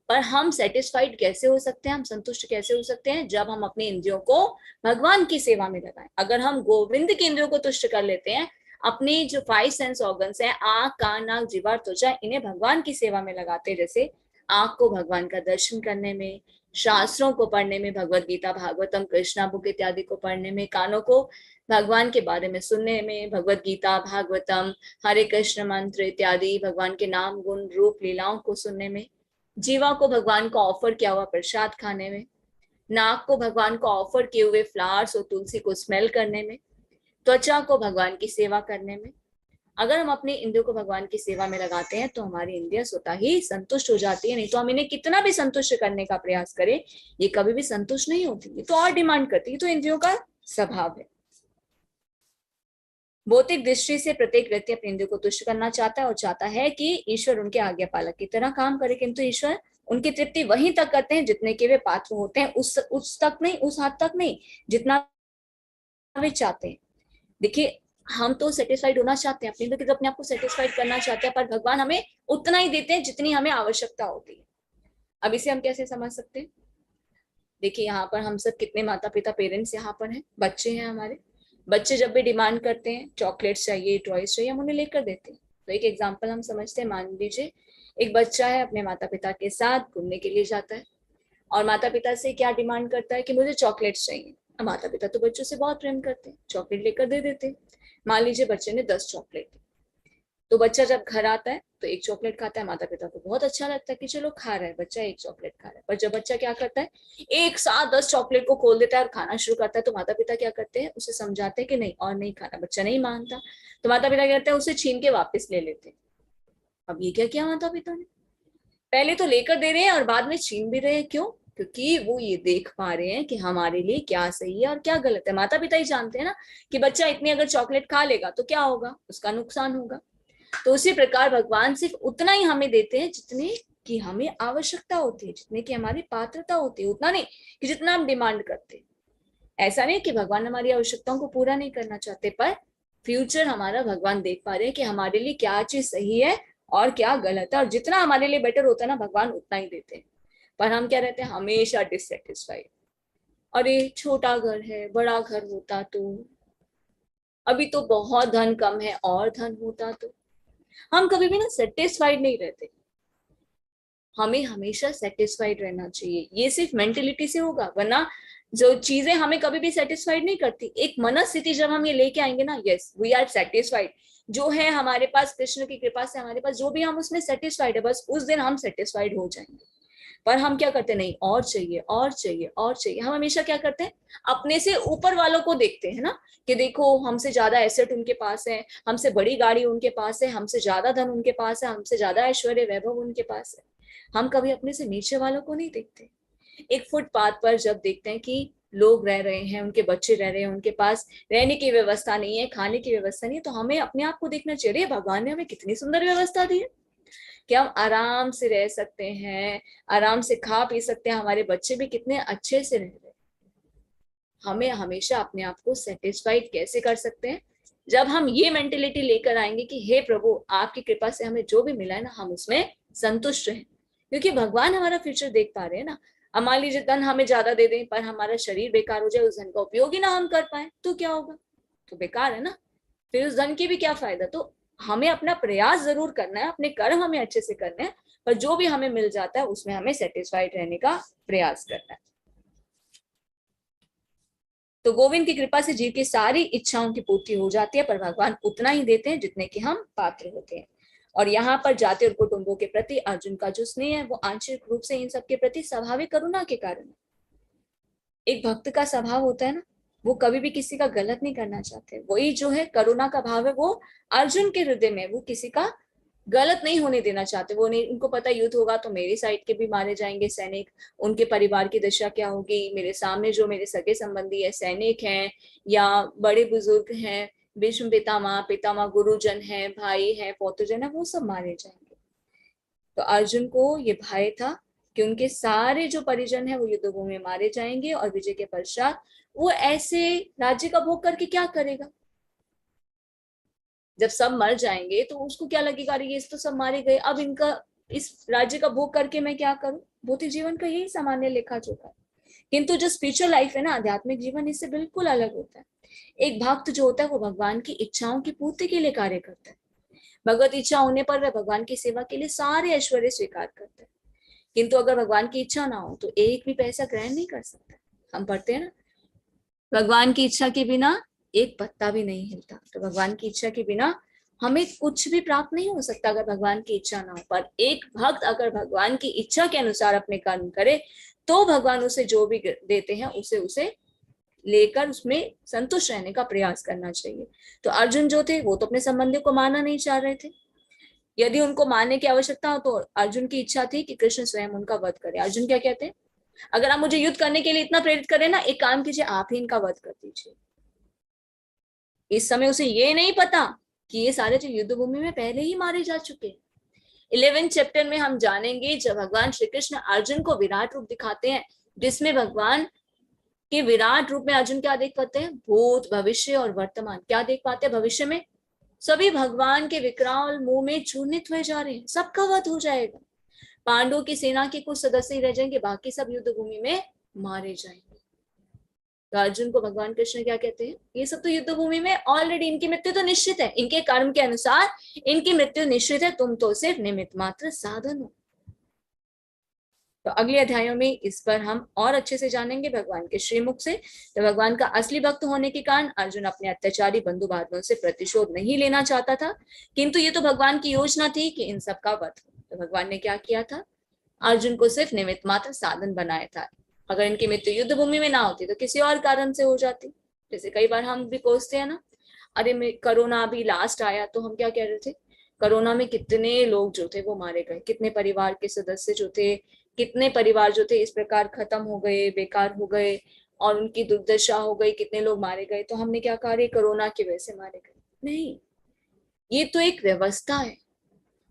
पर हम सेटिस्फाइड कैसे हो सकते हैं, हम संतुष्ट कैसे हो सकते हैं? जब हम अपनी इंद्रियों को भगवान की सेवा में लगाएं। अगर हम गोविंद की इंद्रियों को तुष्ट कर लेते हैं, अपनी जो 5 सेंस ऑर्गन्स हैं, आंख, कान, नाक, जीवा, त्वचा, इन्हें भगवान की सेवा में लगाते, जैसे आंख को भगवान का दर्शन करने में, शास्त्रों को पढ़ने में, भगवत गीता, भागवतम, कृष्णा बुक इत्यादि को पढ़ने में, कानों को भगवान के बारे में सुनने में, भगवत गीता, भागवतम, हरे कृष्ण मंत्र इत्यादि भगवान के नाम, गुण, रूप, लीलाओं को सुनने में, जीवा को भगवान को ऑफर किया हुआ प्रसाद खाने में, नाक को भगवान को ऑफर किए हुए फ्लावर्स और तुलसी को स्मेल करने में, त्वचा को भगवान की सेवा करने में। अगर हम अपनी इंद्रियों को भगवान की सेवा में लगाते हैं तो हमारी इंद्रियां स्वतः ही संतुष्ट हो जाती है। नहीं तो हम इन्हें कितना भी संतुष्ट करने का प्रयास करें, ये कभी भी संतुष्ट नहीं होती, ये तो और डिमांड करती है। तो इंद्रियों का स्वभाव है। भौतिक दृष्टि से प्रत्येक व्यक्ति अपने इंद्रियों को तुष्ट करना चाहता है और चाहता है कि ईश्वर उनके आज्ञा पालक की तरह काम करे, किंतु ईश्वर उनकी तृप्ति वहीं तक करते हैं जितने के वे पात्र होते हैं, उस तक नहीं, उस हद तक नहीं जितना वे चाहते हैं। देखिए हम तो सेटिस्फाइड होना चाहते हैं, अपने आप को सेटिस्फाइड करना चाहते हैं, पर भगवान हमें उतना ही देते हैं जितनी हमें आवश्यकता होती है। अब इसे हम कैसे समझ सकते हैं? देखिए यहाँ पर हम सब कितने माता पिता, पेरेंट्स यहाँ पर हैं, बच्चे हैं हमारे। बच्चे जब भी डिमांड करते हैं चॉकलेट्स चाहिए, टॉयज चाहिए, हम उन्हें लेकर देते हैं। तो एक एग्जांपल हम समझते हैं। मान लीजिए एक बच्चा है, अपने माता पिता के साथ घूमने के लिए जाता है और माता पिता से क्या डिमांड करता है कि मुझे चॉकलेट्स चाहिए। अब माता पिता तो बच्चों से बहुत प्रेम करते हैं, चॉकलेट लेकर दे देते हैं। मान लीजिए बच्चे ने 10 चॉकलेट, तो बच्चा जब घर आता है तो एक चॉकलेट खाता है, माता पिता को बहुत अच्छा लगता है कि चलो खा रहा है बच्चा, एक चॉकलेट खा रहा है। पर जब बच्चा क्या करता है, एक साथ 10 चॉकलेट को खोल देता है और खाना शुरू करता है, तो माता पिता क्या करते हैं, उसे समझाते हैं कि नहीं और नहीं खाना। बच्चा नहीं मानता, तो माता पिता क्या करते हैं, उसे छीन के वापस ले लेते हैं। अब ये क्या किया माता पिता ने? पहले तो लेकर दे रहे हैं और बाद में छीन भी रहे हैं। क्यों? क्योंकि वो ये देख पा रहे हैं कि हमारे लिए क्या सही है और क्या गलत है। माता पिता ही जानते हैं ना कि बच्चा इतनी अगर चॉकलेट खा लेगा तो क्या होगा, उसका नुकसान होगा। तो उसी प्रकार भगवान सिर्फ उतना ही हमें देते हैं जितने की हमें आवश्यकता होती है, जितने की हमारी पात्रता होती है, उतना नहीं कि जितना हम डिमांड करते हैं। ऐसा नहीं कि भगवान हमारी आवश्यकताओं को पूरा नहीं करना चाहते, पर फ्यूचर हमारा भगवान देख पा रहे हैं कि हमारे लिए क्या चीज सही है और क्या गलत है, और जितना हमारे लिए बेटर होता है ना भगवान उतना ही देते हैं। पर हम क्या रहते हैं, हमेशा डिससेटिस्फाइड। अरे छोटा घर है, बड़ा घर होता तो अभी तो बहुत धन कम है, और धन होता तो। हम कभी भी ना सेटिस्फाइड नहीं रहते, हमें हमेशा सेटिस्फाइड रहना चाहिए। ये सिर्फ मेंटेलिटी से होगा, वरना जो चीजें हमें कभी भी सेटिस्फाइड नहीं करती, एक मनस्थिति जब हम ये लेके आएंगे ना, यस वी आर सेटिस्फाइड, जो है हमारे पास कृष्ण की कृपा से हमारे पास जो भी हम उसमें सेटिस्फाइड है, बस उस दिन हम सेटिस्फाइड हो जाएंगे। पर हम क्या करते, नहीं और चाहिए और चाहिए और चाहिए। हम हमेशा क्या करते हैं, अपने से ऊपर वालों को देखते हैं ना, कि देखो हमसे ज्यादा एसेट उनके पास है, हमसे बड़ी गाड़ी उनके पास है, हमसे ज्यादा धन उनके पास है, हमसे ज्यादा ऐश्वर्य वैभव उनके पास है। हम कभी अपने से नीचे वालों को नहीं देखते। एक फुटपाथ पर जब देखते हैं कि लोग रह रहे हैं, उनके बच्चे रह रहे हैं, उनके पास रहने की व्यवस्था नहीं है, खाने की व्यवस्था नहीं है, तो हमें अपने आप को देखना चाहिए, भगवान ने हमें कितनी सुंदर व्यवस्था दी है कि हम आराम से रह सकते हैं, आराम से खा पी सकते हैं, हमारे बच्चे भी कितने अच्छे से रह रहे हैं। हमें हमेशा अपने आप को सेटिस्फाइड कैसे कर सकते हैं, जब हम ये मेंटेलिटी लेकर आएंगे कि हे प्रभु आपकी कृपा से हमें जो भी मिला है ना, हम उसमें संतुष्ट रहें, क्योंकि भगवान हमारा फ्यूचर देख पा रहे हैं ना। अब मान लीजिए धन हमें ज्यादा दे दें पर हमारा शरीर बेकार हो जाए, उस धन का उपयोग ही ना हम कर पाए, तो क्या होगा, तो बेकार है ना, फिर उस धन की भी क्या फायदा। तो हमें अपना प्रयास जरूर करना है, अपने कर्म हमें अच्छे से करने हैं, पर जो भी हमें मिल जाता है उसमें हमें सेटिस्फाइड रहने का प्रयास करना है। तो गोविंद की कृपा से जीव की सारी इच्छाओं की पूर्ति हो जाती है, पर भगवान उतना ही देते हैं जितने कि हम पात्र होते हैं। और यहाँ पर जाति और कुटुंबों के प्रति अर्जुन का जो स्नेह है वो आंशिक रूप से इन सबके प्रति स्वाभाविक करुणा के कारण है। एक भक्त का स्वभाव होता है ना, वो कभी भी किसी का गलत नहीं करना चाहते, वही जो है करुणा का भाव है वो अर्जुन के हृदय में, वो किसी का गलत नहीं होने देना चाहते। वो नहीं, उनको पता युद्ध होगा तो मेरी साइड के भी मारे जाएंगे सैनिक, उनके परिवार की दशा क्या होगी, मेरे सामने जो मेरे सगे संबंधी है, सैनिक हैं या बड़े बुजुर्ग हैं, भीष्म पितामह गुरुजन है, भाई है, पौत्रजन है, वो सब मारे जाएंगे। तो अर्जुन को ये भय था कि उनके सारे जो परिजन है वो युद्धभूमि में मारे जाएंगे, और विजय के पश्चात वो ऐसे राज्य का भोग करके क्या करेगा। जब सब मर जाएंगे तो उसको क्या लगेगा, अरे ये तो सब मारे गए, अब इनका इस राज्य का भोग करके मैं क्या करूं। भौतिक जीवन का यही सामान्य लेखा जोखा है, किंतु जो स्पिरिचुअल लाइफ है ना, आध्यात्मिक जीवन, इससे बिल्कुल अलग होता है। एक भक्त जो होता है वो भगवान की इच्छाओं की पूर्ति के लिए कार्य करता है। भगवत इच्छा होने पर वह भगवान की सेवा के लिए सारे ऐश्वर्य स्वीकार करता है, किंतु अगर भगवान की इच्छा ना हो तो एक भी पैसा ग्रहण नहीं कर सकता। हम पढ़ते हैं ना, भगवान की इच्छा के बिना एक पत्ता भी नहीं हिलता। तो भगवान की इच्छा के बिना हमें कुछ भी प्राप्त नहीं हो सकता अगर भगवान की इच्छा ना हो। पर एक भक्त अगर भगवान की इच्छा के अनुसार अपने कर्म करे तो भगवान उसे जो भी देते हैं उसे लेकर उसमें संतुष्ट रहने का प्रयास करना चाहिए। तो अर्जुन जो थे वो तो अपने संबंधियों को मारना नहीं चाह रहे थे। यदि उनको मारने की आवश्यकता हो तो अर्जुन की इच्छा थी कि कृष्ण स्वयं उनका वध करे। अर्जुन क्या कहते हैं, अगर आप मुझे युद्ध करने के लिए इतना प्रेरित करें ना, एक काम कीजिए, आप ही इनका वध कर दीजिए। इस समय उसे ये नहीं पता कि ये सारे जो युद्ध भूमि में पहले ही मारे जा चुके। 11 चैप्टर में हम जानेंगे जब भगवान श्री कृष्ण अर्जुन को विराट रूप दिखाते हैं, जिसमें भगवान के विराट रूप में अर्जुन क्या देख पाते हैं, भूत भविष्य और वर्तमान। क्या देख पाते हैं, भविष्य में सभी भगवान के विकराल मुंह में चूर्णित हुए जा रहे हैं, सबका वध हो जाएगा। पांडवों की सेना के कुछ सदस्य ही रह जाएंगे, बाकी सब युद्ध भूमि में मारे जाएंगे। तो अर्जुन को भगवान कृष्ण क्या कहते हैं, ये सब तो युद्ध भूमि में ऑलरेडी इनकी मृत्यु तो निश्चित है, इनके कर्म के अनुसार इनकी मृत्यु निश्चित है, तुम तो सिर्फ निमित्त मात्र साधन हो। तो अगले अध्यायों में इस पर हम और अच्छे से जानेंगे भगवान के श्रीमुख से। तो भगवान का असली भक्त होने के कारण अर्जुन अपने अत्याचारी बंधु बांधवों से प्रतिशोध नहीं लेना चाहता था, किंतु ये तो भगवान की योजना थी कि इन सब का वध हो। तो भगवान ने क्या किया था, अर्जुन को सिर्फ निमित्त मात्र साधन बनाया था। अगर इनकी मृत्यु युद्ध भूमि में ना होती तो किसी और कारण से हो जाती। जैसे कई बार हम भी कोसते हैं ना, अरे कोरोना अभी लास्ट आया तो हम क्या कह रहे थे, कोरोना में कितने लोग जो थे वो मारे गए, कितने परिवार के सदस्य जो थे, कितने परिवार जो थे इस प्रकार खत्म हो गए, बेकार हो गए और उनकी दुर्दशा हो गई, कितने लोग मारे गए। तो हमने क्या कहा, कोरोना की वजह से मारे गए, नहीं, ये तो एक व्यवस्था है।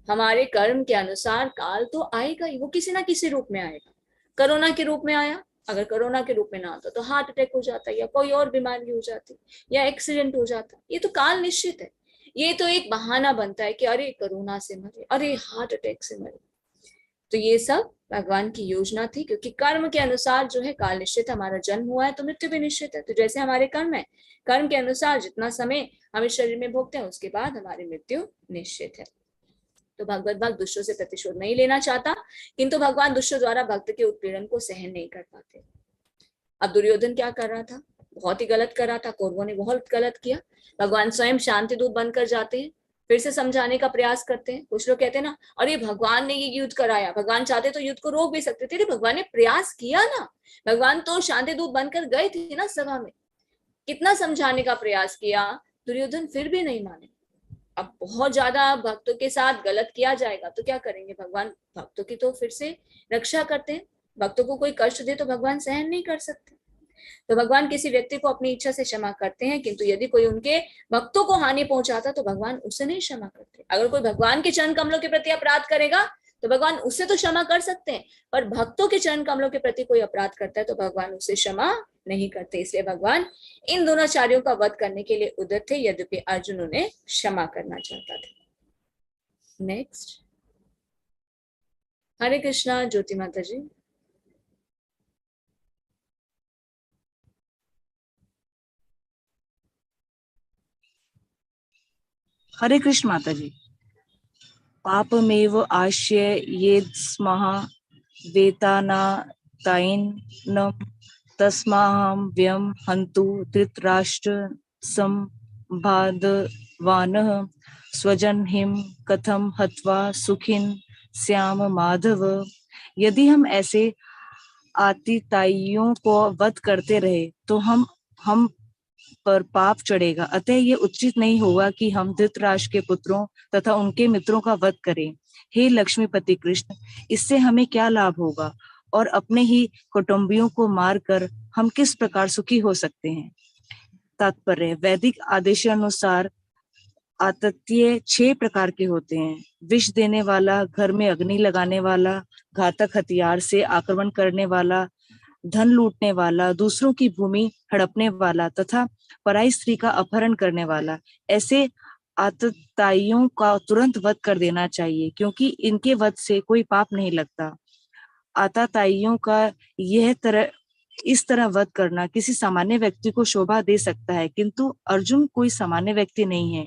हमारे कर्म के अनुसार काल तो आएगा ही, वो किसी ना किसी रूप में आएगा। कोरोना के रूप में आया, अगर कोरोना के रूप में ना आता तो हार्ट अटैक हो जाता या कोई और बीमारी हो जाती या एक्सीडेंट हो जाता। ये तो काल निश्चित है। ये तो एक बहाना बनता है कि अरे कोरोना से मरे, अरे हार्ट अटैक से मरे। तो ये सब भगवान की योजना थी, क्योंकि कर्म के अनुसार जो है काल निश्चित है, हमारा जन्म हुआ है तो मृत्यु भी निश्चित है। तो जैसे हमारे कर्म है, कर्म के अनुसार जितना समय हम इस शरीर में भोगते हैं उसके बाद हमारी मृत्यु निश्चित है। तो भगवत भक्त दुष्टों से प्रतिशोध नहीं लेना चाहता, किंतु भगवान दुष्टों द्वारा भक्त के उत्पीड़न को सहन नहीं कर पाते। अब दुर्योधन क्या कर रहा था, बहुत ही गलत कर रहा था, कौरवों ने बहुत गलत किया। भगवान स्वयं शांति दूत बनकर जाते हैं, फिर से समझाने का प्रयास करते हैं। कुछ लोग कहते हैं ना, अरे भगवान ने ये युद्ध कराया, भगवान चाहते तो युद्ध को रोक भी सकते थे, भगवान ने प्रयास किया ना, भगवान तो शांति दूत बनकर गए थे ना सभा में, कितना समझाने का प्रयास किया, दुर्योधन फिर भी नहीं माने। अब बहुत ज्यादा भक्तों के साथ गलत किया जाएगा तो क्या करेंगे, भगवान भक्तों की तो फिर से रक्षा करते हैं, भक्तों को कोई कष्ट दे तो भगवान सहन नहीं कर सकते। तो भगवान किसी व्यक्ति को अपनी इच्छा से क्षमा करते हैं, किंतु यदि कोई उनके भक्तों को हानि पहुंचाता तो भगवान उसे नहीं क्षमा करते। अगर कोई भगवान के चरण कमलों के प्रति अपराध करेगा तो भगवान उससे तो क्षमा कर सकते हैं, पर भक्तों के चरण कमलों के प्रति कोई अपराध करता है तो भगवान उसे क्षमा नहीं करते। इसलिए भगवान इन दोनों आचार्यों का वध करने के लिए उद्यत थे, यद्यपि अर्जुन उन्हें क्षमा करना चाहता था। नेक्स्ट, हरे कृष्णा ज्योति माता जी। हरे कृष्ण माता जी। पापमेव आश्य ये स्मः वेतानाताइनं तस्माहं व्यं हन्तु धृतराष्ट्र संबाधवानः स्वजनहिं कथम हत्वा सुखिन श्याम माधव। यदि हम ऐसे आतिताइयों को वध करते रहे तो हम पर पाप चढ़ेगा, अतः ये उचित नहीं होगा कि हम धृतराष्ट्र के पुत्रों तथा उनके मित्रों का वध करें। हे लक्ष्मीपति कृष्ण, इससे हमें क्या लाभ होगा और अपने ही कुटुंबियों को मारकर हम किस प्रकार सुखी हो सकते हैं। तात्पर्य, वैदिक आदेशानुसार आतिथ्य 6 प्रकार के होते हैं। विष देने वाला, घर में अग्नि लगाने वाला, घातक हथियार से आक्रमण करने वाला, धन लूटने वाला, दूसरों की भूमि हड़पने वाला तथा पराई स्त्री का अपहरण करने वाला। ऐसे आतताइयों का तुरंत वध कर देना चाहिए, क्योंकि इनके वध से कोई पाप नहीं लगता। आतताइयों का इस तरह वध करना किसी सामान्य व्यक्ति को शोभा दे सकता है, किंतु अर्जुन कोई सामान्य व्यक्ति नहीं है।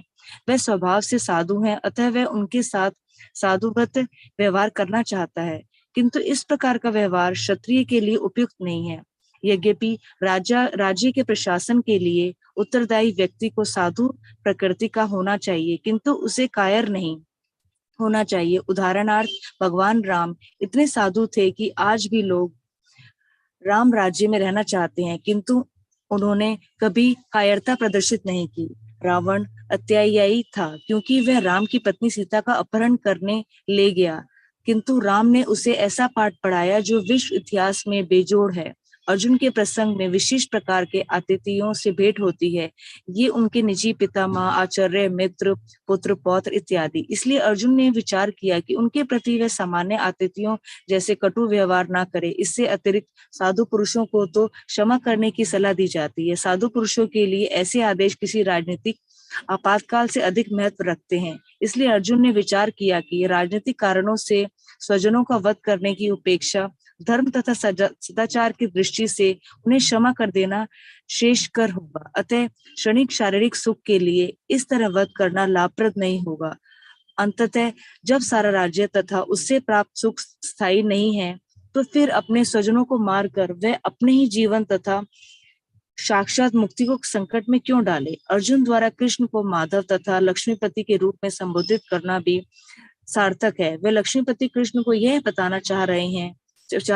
वह स्वभाव से साधु हैं, अतः वह उनके साथ साधुवत व्यवहार करना चाहता है, किंतु इस प्रकार का व्यवहार क्षत्रिय के लिए उपयुक्त नहीं है। यद्यपि राज्य के प्रशासन के लिए उत्तरदायी व्यक्ति को साधु प्रकृति का होना चाहिए, किंतु उसे कायर नहीं होना चाहिए। उदाहरणार्थ, भगवान राम इतने साधु थे कि आज भी लोग राम राज्य में रहना चाहते हैं, किंतु उन्होंने कभी कायरता प्रदर्शित नहीं की। रावण अत्याचारी था, क्योंकि वह राम की पत्नी सीता का अपहरण करने ले गया, किंतु राम ने उसे ऐसा पाठ पढ़ाया जो विश्व इतिहास में बेजोड़ है। अर्जुन के प्रसंग में विशेष प्रकार के आतिथ्यों से भेंट होती है। ये उनके निजी पितामह, आचार्य, मित्र, पुत्र, पौत्र इत्यादि। इसलिए अर्जुन ने विचार किया कि उनके प्रति वह सामान्य आतिथ्यों जैसे कटु व्यवहार ना करे। इससे अतिरिक्त साधु पुरुषों को तो क्षमा करने की सलाह दी जाती है। साधु पुरुषों के लिए ऐसे आदेश किसी राजनीतिक आपातकाल से अधिक महत्व रखते हैं। इसलिए अर्जुन ने विचार किया कि राजनीतिक कारणों से स्वजनों का वध करने की उपेक्षा धर्म तथा सदाचार की दृष्टि से उन्हें क्षमा कर देना श्रेष्ठकर होगा। अतः क्षणिक शारीरिक सुख के लिए इस तरह वध करना लाभप्रद नहीं होगा। अंततः जब सारा राज्य तथा उससे प्राप्त सुख स्थायी नहीं है, तो फिर अपने स्वजनों को मारकर वह अपने ही जीवन तथा साक्षात मुक्ति को संकट में क्यों डाले। अर्जुन द्वारा कृष्ण को माधव तथा लक्ष्मीपति के रूप में संबोधित करना भी सार्थक है। वे लक्ष्मीपति कृष्ण को यह बताना चाह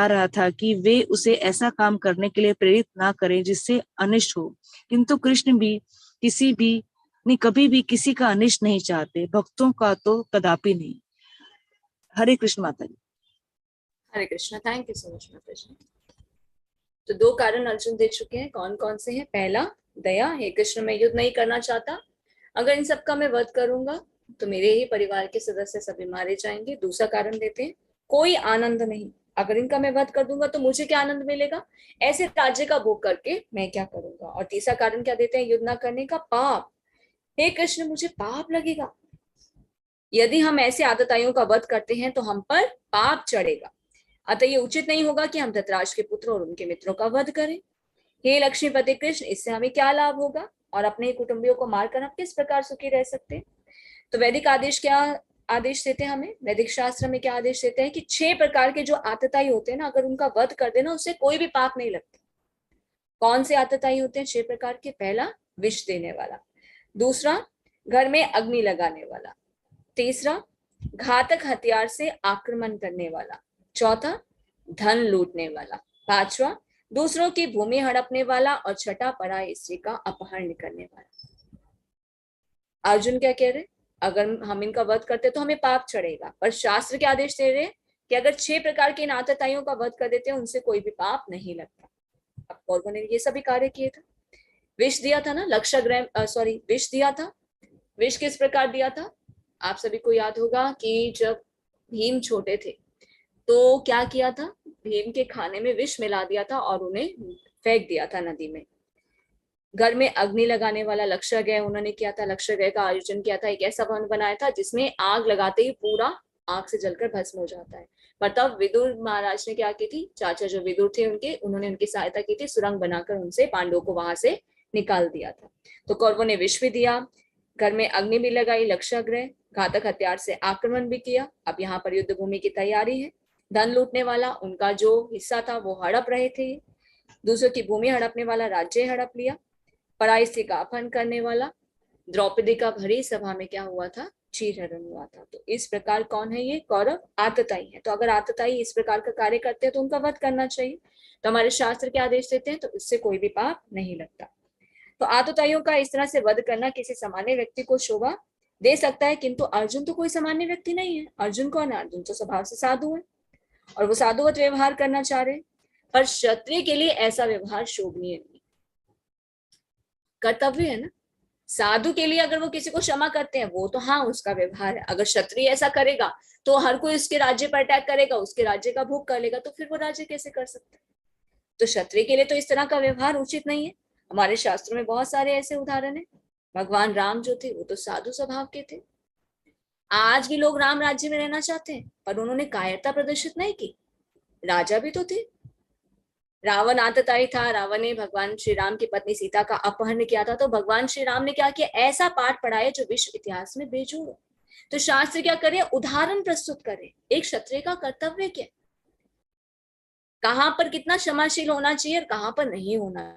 रहा था कि वे उसे ऐसा काम करने के लिए प्रेरित ना करें जिससे अनिष्ट हो, किंतु कृष्ण भी कभी भी किसी का अनिष्ट नहीं चाहते, भक्तों का तो कदापि नहीं। हरे कृष्ण माता जी। Hare Krishna, thank you so much माता जी। तो 2 कारण अर्जुन दे चुके हैं, कौन कौन से हैं। पहला, दया, हे कृष्ण मैं युद्ध नहीं करना चाहता, अगर इन सबका मैं वध करूंगा तो मेरे ही परिवार के सदस्य सभी मारे जाएंगे। दूसरा कारण देते हैं, कोई आनंद नहीं, अगर इनका मैं वध कर दूंगा तो मुझे क्या आनंद मिलेगा, ऐसे राज्य का भोग करके मैं क्या करूंगा। और तीसरा कारण क्या देते हैं, युद्ध ना करने का, पाप, हे कृष्ण मुझे पाप लगेगा, यदि हम ऐसे आतताइयों का वध करते हैं तो हम पर पाप चढ़ेगा। अतः ये उचित नहीं होगा कि हम धृतराष्ट्र के पुत्र और उनके मित्रों का वध करें। हे लक्ष्मीपति कृष्ण, इससे हमें क्या लाभ होगा और अपने कुटुंबियों को मारकर हम किस प्रकार सुखी रह सकते हैं? तो वैदिक आदेश क्या आदेश देते हैं हमें? वैदिक शास्त्र में क्या आदेश देते हैं कि 6 प्रकार के जो आतताई होते हैं ना, अगर उनका वध कर देना उससे कोई भी पाप नहीं लगता। कौन से आतताई होते हैं 6 प्रकार के? पहला, विष देने वाला। दूसरा, घर में अग्नि लगाने वाला। तीसरा, घातक हथियार से आक्रमण करने वाला। चौथा, धन लूटने वाला। पांचवा, दूसरों की भूमि हड़पने वाला। और छठा, पराई स्त्री का अपहरण करने वाला। अर्जुन क्या कह रहे? अगर हम इनका वध करते तो हमें पाप चढ़ेगा, पर शास्त्र के आदेश दे रहे हैं कि अगर 6 प्रकार के इन आतताइयों का वध कर देते हैं उनसे कोई भी पाप नहीं लगता। अब कौरवों ने ये सभी कार्य किए थे। विष दिया था ना, विष दिया था। विष किस प्रकार दिया था? आप सभी को याद होगा कि जब भीम छोटे थे तो क्या किया था? भीम के खाने में विष मिला दिया था और उन्हें फेंक दिया था नदी में। घर में अग्नि लगाने वाला लक्षागृह उन्होंने किया था, लक्षागृह का आयोजन किया था। एक ऐसा भवन बनाया था जिसमें आग लगाते ही पूरा आग से जलकर भस्म हो जाता है। पर तब विदुर महाराज ने क्या की थी? चाचा जो विदुर थे उन्होंने उनकी सहायता की थी, सुरंग बनाकर उनसे पांडवों को वहां से निकाल दिया था। तो कौरवों ने विष भी दिया, घर में अग्नि भी लगाई, लक्षागृह, घातक हथियार से आक्रमण भी किया। अब यहाँ पर युद्ध भूमि की तैयारी है। धन लूटने वाला, उनका जो हिस्सा था वो हड़प रहे थे। दूसरों की भूमि हड़पने वाला, राज्य हड़प लिया। पराई स्त्री का अपहरण करने वाला, द्रौपदी का भरी सभा में क्या हुआ था? चीरहरण हुआ था। तो इस प्रकार कौन है ये? कौरव आतताई है। तो अगर आतताई इस प्रकार का कार्य करते हैं तो उनका वध करना चाहिए। तो हमारे शास्त्र के आदेश देते हैं तो इससे कोई भी पाप नहीं लगता। तो आतताइयों का इस तरह से वध करना किसी सामान्य व्यक्ति को शोभा दे सकता है, किंतु अर्जुन तो कोई सामान्य व्यक्ति नहीं है। अर्जुन कौन है? अर्जुन तो स्वभाव से साधु है और वो साधुवत व्यवहार करना चाह रहे हैं। पर क्षत्रिय के लिए ऐसा व्यवहार शोभनीय नहीं, कर्तव्य है ना। साधु के लिए अगर वो किसी को क्षमा करते हैं वो तो हाँ उसका व्यवहार है। अगर क्षत्रिय ऐसा करेगा तो हर कोई उसके राज्य पर अटैक करेगा, उसके राज्य का भोग कर लेगा, तो फिर वो राज्य कैसे कर सकता है? तो क्षत्रिय के लिए तो इस तरह का व्यवहार उचित नहीं है। हमारे शास्त्रों में बहुत सारे ऐसे उदाहरण है। भगवान राम जो थे वो तो साधु स्वभाव के थे। आज भी लोग राम राज्य में रहना चाहते हैं पर उन्होंने कायरता प्रदर्शित नहीं की। राजा भी तो थे। रावण आतताई था, रावण ने भगवान श्री राम की पत्नी सीता का अपहरण किया था। तो भगवान श्री राम ने क्या किया? ऐसा पाठ पढ़ाया जो विश्व इतिहास में बेजोड़ हो। तो शास्त्र क्या करे? उदाहरण प्रस्तुत करे। एक क्षत्रिय का कर्तव्य क्या, कहां पर कितना क्षमाशील होना चाहिए और कहां पर नहीं होना।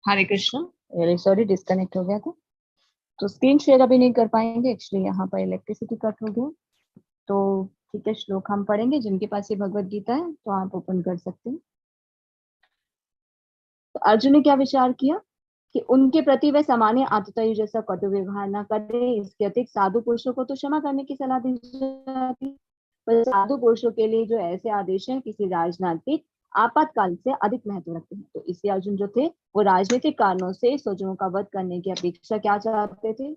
हरे कृष्ण, सॉरी डिस्कनेक्ट हो गया था। तो स्क्रीन शेयर अभी नहीं कर पाएंगे, एक्चुअली यहाँ पर इलेक्ट्रिसिटी कट हो गया। तो ठीक है, श्लोक हम पढ़ेंगे। जिनके पास ये भगवत गीता है तो आप ओपन कर सकते हैं। तो अर्जुन ने क्या विचार किया कि उनके प्रति वह सामान्य आततायी जैसा कटु व्यवहार न करे। इसके अतिरिक्त साधु पुरुषों को तो क्षमा करने की सलाह दी जाती, पर साधु पुरुषों के लिए जो ऐसे आदेश हैं किसी राजनीतिक आपातकाल से अधिक महत्व रखते हैं। तो इसलिए अर्जुन जो थे वो राजनीतिक कारणों से स्वजनों का वध करने की अपेक्षा क्या चाहते थे,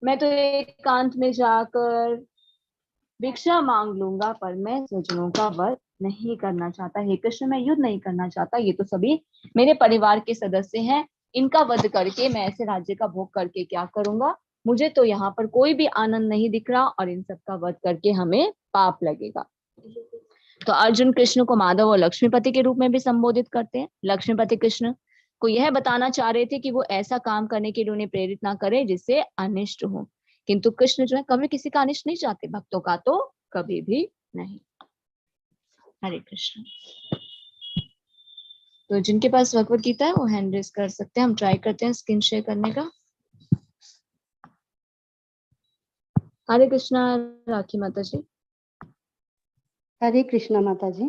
मैं तो एकांत में जाकर भिक्षा मांग लूंगा, पर मैं स्वजनों का वध नहीं करना चाहता। हे कृष्ण, मैं युद्ध नहीं करना चाहता, ये तो सभी मेरे परिवार के सदस्य हैं, इनका वध करके मैं ऐसे राज्य का भोग करके क्या करूंगा, मुझे तो यहाँ पर कोई भी आनंद नहीं दिख रहा, और इन सब का वध करके हमें पाप लगेगा। तो अर्जुन कृष्ण को माधव और लक्ष्मीपति के रूप में भी संबोधित करते हैं। लक्ष्मीपति कृष्ण को यह बताना चाह रहे थे कि वो ऐसा काम करने के लिए उन्हें प्रेरित ना करे जिससे अनिष्ट हो, किंतु कृष्ण जो है कभी किसी का अनिष्ट नहीं चाहते, भक्तों का तो कभी भी नहीं। हरे कृष्ण। तो जिनके पास भगवत गीता है वो हैंड रेज कर सकते हैं। हम ट्राई करते हैं स्क्रीन शेयर करने का। हरे कृष्णा राखी माता जी। हरे कृष्ण माता जी।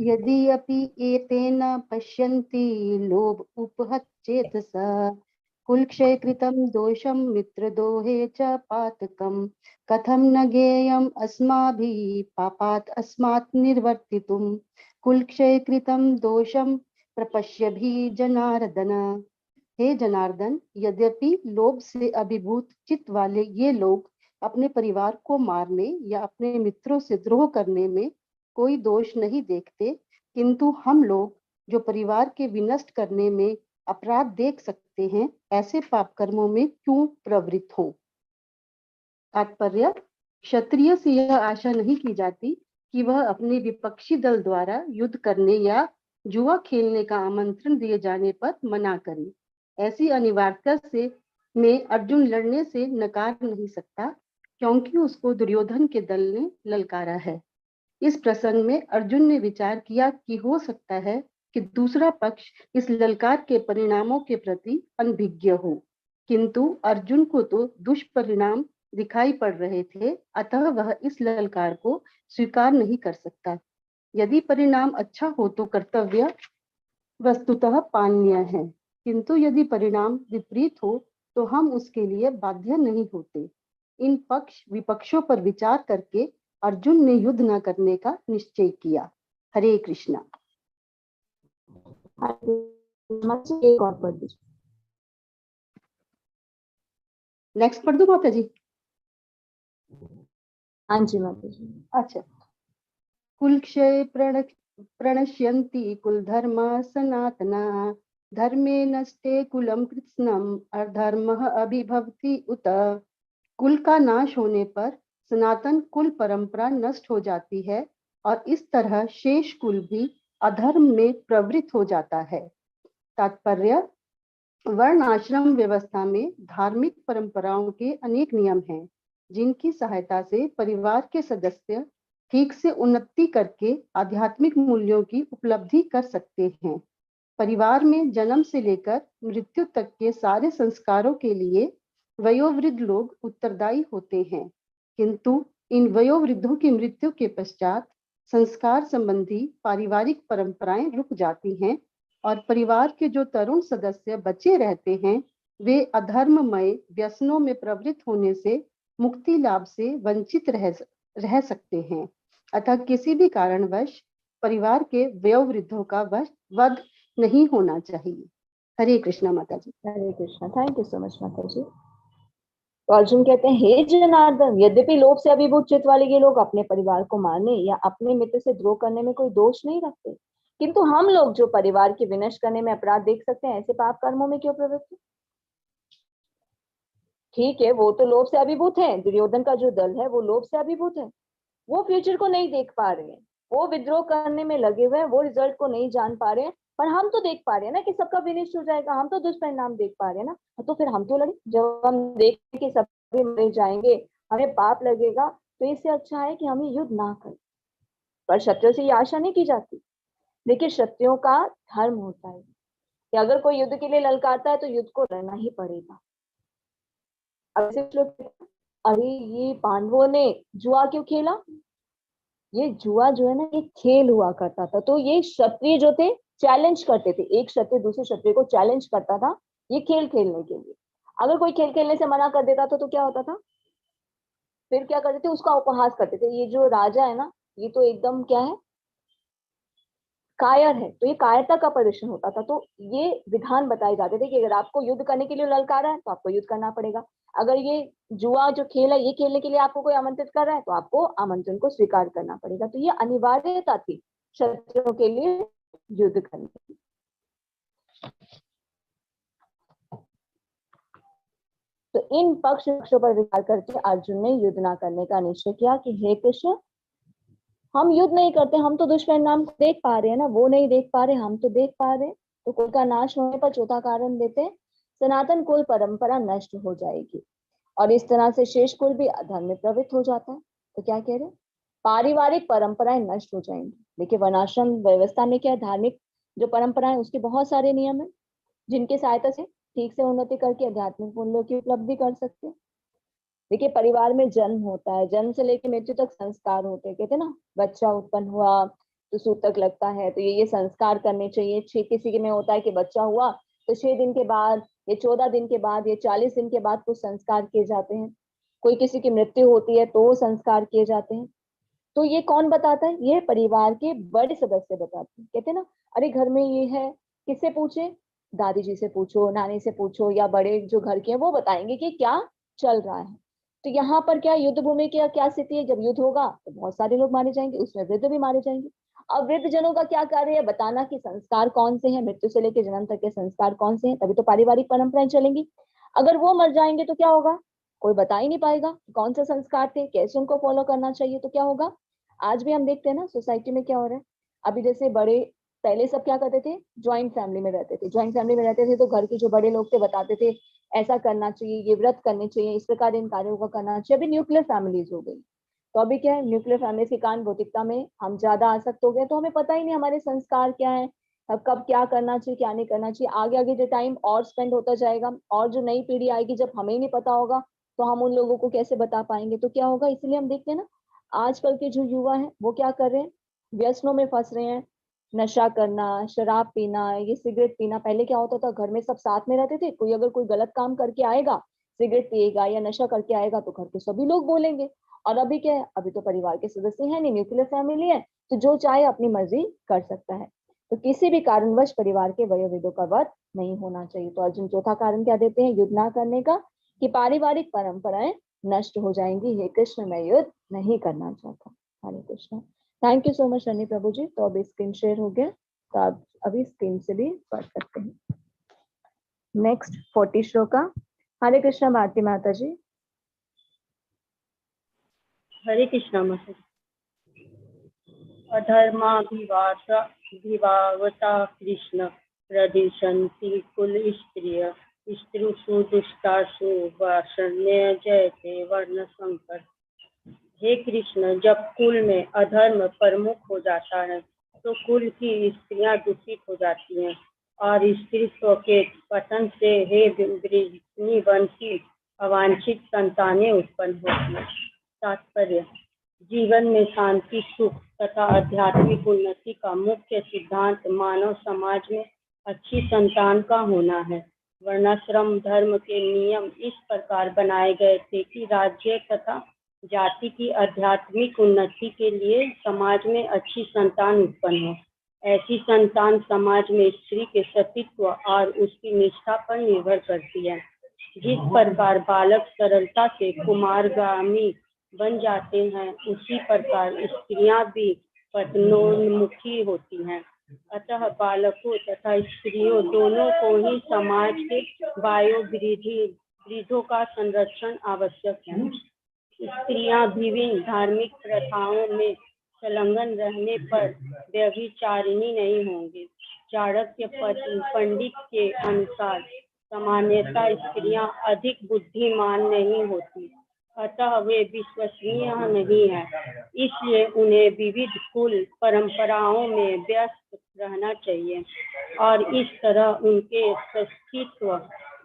यदि अपि एतेन पश्यन्ति लोभ उपहत्येतसा कुलक्षय कृतं दोषं मित्रद्रोहे च पातकं कथं न ज्ञेयम् अस्माभिः पापात् अस्मात् निर्वर्तितुं कुलक्षय कृतं दोषं प्रपश्यभि जनार्दन। हे जनार्दन, यद्यपि लोभ से अभिभूत चित्त वाले ये लोग अपने परिवार को मारने या अपने मित्रों से द्रोह करने में कोई दोष नहीं देखते, किंतु हम लोग जो परिवार के विनष्ट करने में अपराध देख सकते हैं, ऐसे पाप कर्मों में क्यों प्रवृत्त हो। तात्पर्य, क्षत्रिय से यह आशा नहीं की जाती कि वह अपने विपक्षी दल द्वारा युद्ध करने या जुआ खेलने का आमंत्रण दिए जाने पर मना करे। ऐसी अनिवार्यता से में अर्जुन लड़ने से नकार नहीं सकता, क्योंकि उसको दुर्योधन के दल ने ललकारा है। इस प्रसंग में अर्जुन ने विचार किया कि हो सकता है कि दूसरा पक्ष इस ललकार के परिणामों के प्रति अनभिज्ञ हो, किंतु अर्जुन को तो दुष्परिणाम दिखाई पड़ रहे थे, अतः वह इस ललकार को स्वीकार नहीं कर सकता। यदि परिणाम अच्छा हो तो कर्तव्य वस्तुतः पालनीय है, किंतु यदि परिणाम विपरीत हो तो हम उसके लिए बाध्य नहीं होते। इन पक्ष विपक्षों पर विचार करके अर्जुन ने युद्ध न करने का निश्चय किया। हरे कृष्णा। नेक्स्ट पढ़ दो माता जी। हाँ जी माता जी। अच्छा। कुलक्षय प्रणश्यन्ति कुल धर्म सनातना धर्मे नष्टे कुलम कृत्स्नम अधर्मः अभिभवति उत। कुल का नाश होने पर सनातन कुल परंपरा नष्ट हो जाती है और इस तरह शेष कुल भी अधर्म में प्रवृत्त हो जाता है। तात्पर्य, वर्ण आश्रम व्यवस्था में धार्मिक परंपराओं के अनेक नियम हैं, जिनकी सहायता से परिवार के सदस्य ठीक से उन्नति करके आध्यात्मिक मूल्यों की उपलब्धि कर सकते हैं। परिवार में जन्म से लेकर मृत्यु तक के सारे संस्कारों के लिए वयोवृद्ध लोग उत्तरदायी होते हैं, किंतु इन वयोवृद्धों की मृत्यु के पश्चात संस्कार संबंधी पारिवारिक परंपराएं रुक जाती हैं और परिवार के जो तरुण सदस्य बचे रहते हैं वे अधर्ममय व्यसनों में प्रवृत्त होने से मुक्ति लाभ से वंचित रह सकते हैं। अतः किसी भी कारणवश परिवार के वयोवृद्धों का वध नहीं होना चाहिए। हरे कृष्णा माता जी। Hare Krishna. Thank you so much माता जी। तो अर्जुन कहते हैं, हे जनार्दन, यद्यपि लोभ से अभिभूत चित्त वाले ये लोग अपने परिवार को मारने या अपने मित्र से द्रोह करने में कोई दोष नहीं रखते, किंतु हम लोग जो परिवार की विनष्ट करने में अपराध देख सकते हैं, ऐसे पाप कर्मों में क्यों प्रवृत्त? ठीक है, वो तो लोभ से अभिभूत है, दुर्योधन का जो दल है वो लोभ से अभिभूत है, वो फ्यूचर को नहीं देख पा रहे हैं, वो विद्रोह करने में लगे हुए हैं, वो रिजल्ट को नहीं जान पा रहे हैं, पर हम तो देख पा रहे हैं ना कि सबका विनिष्ट हो जाएगा, हम तो दुष्परिणाम देख पा रहे हैं ना, तो फिर हम तो लड़े। जब हम देखें कि सब मर जाएंगे, हमें पाप लगेगा, तो इससे अच्छा है कि हम युद्ध ना करें। पर क्षत्रियों से ये आशा नहीं की जाती। देखिए, क्षत्रियों का धर्म होता है कि अगर कोई युद्ध के लिए ललकारता है तो युद्ध को लड़ना ही पड़ेगा। अब ऐसे लोग, अरे ये पांडवों ने जुआ क्यों खेला? ये जुआ जो है ना, ये खेल हुआ करता था। तो ये क्षत्रिय जो थे चैलेंज करते थे, एक क्षत्रिय दूसरे क्षत्रिय को चैलेंज करता था ये खेल खेलने के लिए। अगर कोई खेल खेलने से मना कर देता था तो क्या होता था? फिर क्या करते थे? उसका उपहास करते थे। ये जो राजा है ना, ये तो एकदम क्या है, कायर है। तो ये कायरता का प्रदर्शन होता था। तो ये विधान बताए जाते थे कि अगर आपको युद्ध करने के लिए ललकारा है तो आपको युद्ध करना पड़ेगा। अगर ये जुआ जो खेल है ये खेलने के लिए आपको कोई आमंत्रित कर रहा है तो आपको आमंत्रण को स्वीकार करना पड़ेगा। तो ये अनिवार्यता थी क्षत्रियों के लिए युद्ध करने की। तो इन पक्षों पर विचार करके अर्जुन ने युद्ध न करने का निश्चय किया कि हे कृष्ण, हम युद्ध नहीं करते, हम तो दुष्परिणाम देख पा रहे हैं ना, वो नहीं देख पा रहे, हम तो देख पा रहे। तो कुल का नाश होने पर चौथा कारण देते हैं, सनातन कुल परंपरा नष्ट हो जाएगी और इस तरह से शेष कुल भी अधर्म में प्रवृत्त हो जाता है। तो क्या कह रहे हैं? पारिवारिक परंपराएं नष्ट हो जाएंगी। देखिए वर्णाश्रम व्यवस्था में क्या, धार्मिक जो परंपराएं उसके बहुत सारे नियम है जिनकी सहायता से ठीक से उन्नति करके आध्यात्मिक मूल्यों की उपलब्धि कर सकते हैं। देखिए परिवार में जन्म होता है, जन्म से लेकर मृत्यु तक संस्कार होते हैं। कहते हैं ना, बच्चा उत्पन्न हुआ तो सूतक लगता है, तो ये संस्कार करने चाहिए। किसी में होता है कि बच्चा हुआ तो 6 दिन के बाद, ये 14 दिन के बाद, ये 40 दिन के बाद कुछ संस्कार किए जाते हैं। कोई किसी की मृत्यु होती है तो संस्कार किए जाते हैं। तो ये कौन बताता है? ये परिवार के बड़े सदस्य बताते हैं। कहते हैं ना, अरे घर में ये है, किससे पूछे? दादी जी से पूछो, नानी से पूछो, या बड़े जो घर के हैं वो बताएंगे कि क्या चल रहा है। तो यहाँ पर क्या युद्ध भूमि की क्या स्थिति है? जब युद्ध होगा तो बहुत सारे लोग मारे जाएंगे, उसमें वृद्ध भी मारे जाएंगे। अब वृद्ध जनों का क्या कार्य है? बताना कि संस्कार कौन से हैं, मृत्यु से लेकर जन्म तक के संस्कार कौन से हैं, तभी तो पारिवारिक परंपराएं चलेंगी। अगर वो मर जाएंगे तो क्या होगा? कोई बता ही नहीं पाएगा कौन से संस्कार थे, कैसे उनको फॉलो करना चाहिए। तो क्या होगा? आज भी हम देखते हैं ना सोसाइटी में क्या हो रहा है। अभी जैसे बड़े, पहले सब क्या करते थे, ज्वाइंट फैमिली में रहते थे। ज्वाइंट फैमिली में रहते थे तो घर के जो बड़े लोग थे बताते थे ऐसा करना चाहिए, ये व्रत करने चाहिए, इस प्रकार इन कार्यों को करना चाहिए। अभी न्यूक्लियर फैमिलीज हो गई। तो अभी क्या है, न्यूक्लियर फैमिली के कारण भौतिकता में हम ज्यादा आसक्त हो गए, तो हमें पता ही नहीं हमारे संस्कार क्या है, अब कब क्या करना चाहिए क्या नहीं करना चाहिए। आगे आगे जो टाइम और स्पेंड होता जाएगा और जो नई पीढ़ी आएगी, जब हमें ही नहीं पता होगा तो हम उन लोगों को कैसे बता पाएंगे। तो क्या होगा? इसलिए हम देखते हैं ना आजकल के जो युवा हैं वो क्या कर रहे हैं, व्यसनों में फंस रहे हैं। नशा करना, शराब पीना, ये सिगरेट पीना। पहले क्या होता था, घर में सब साथ में रहते थे, कोई अगर कोई गलत काम करके आएगा, सिगरेट पिएगा या नशा करके आएगा तो घर के सभी लोग बोलेंगे। और अभी क्या है, अभी तो परिवार के सदस्य है नहीं, न्यूक्लियर फैमिली है, तो जो चाहे अपनी मर्जी कर सकता है। तो किसी भी कारणवश परिवार के वयोवृद्धों का वध नहीं होना चाहिए। तो अर्जुन चौथा कारण क्या देते हैं युद्ध ना करने का, कि पारिवारिक परंपराएं नष्ट हो जाएंगी। हे कृष्ण, मैं युद्ध नहीं करना चाहता। Hare Krishna. Thank you so much Shani Prabhu ji. तो अभी स्क्रीन शेयर हो गया, तो आप अभी स्क्रीन से भी पढ़ सकते हैं। नेक्स्ट 40 श्लोका। हरे कृष्ण भारती माता जी। हरे कृष्णा माता। अधर्माभिवाता कृष्ण प्रदिशन्ति कुल स्त्रिय स्त्रुषु दुष्टासु वासन्य जयते वर्ण संकर। हे कृष्ण, जब कुल में अधर्म प्रमुख हो जाता है तो कुल की स्त्रियां दूषित हो जाती हैं और स्त्रीत्व के पतन से हे वंशी अवांछित संतानें उत्पन्न होती हैं। तात्पर्य: जीवन में शांति, सुख तथा आध्यात्मिक उन्नति का मुख्य सिद्धांत मानव समाज में अच्छी संतान का होना है। वर्णाश्रम धर्म के नियम इस प्रकार बनाए गए थे कि राज्य तथा जाति की आध्यात्मिक उन्नति के लिए समाज में अच्छी संतान उत्पन्न हो। ऐसी संतान समाज में स्त्री के सतीत्व और उसकी निष्ठा पर निर्भर करती है। जिस प्रकार बालक सरलता से कुमारगामी बन जाते हैं, उसी प्रकार स्त्रियां भी पतनोन्मुखी होती हैं। अतः बालकों तथा स्त्रियों दोनों को ही समाज के वयोवृद्धों का संरक्षण आवश्यक है। स्त्रियां विभिन्न धार्मिक प्रथाओं में संलग्न रहने पर व्यभिचारिणी नहीं होंगी। चाणक्य पंडित के अनुसार सामान्यतः स्त्रियां अधिक बुद्धिमान नहीं होती, अतः वे विश्वसनीय नहीं है। इसलिए उन्हें विविध कुल परंपराओं में व्यस्त रहना चाहिए और इस तरह उनके अस्तित्व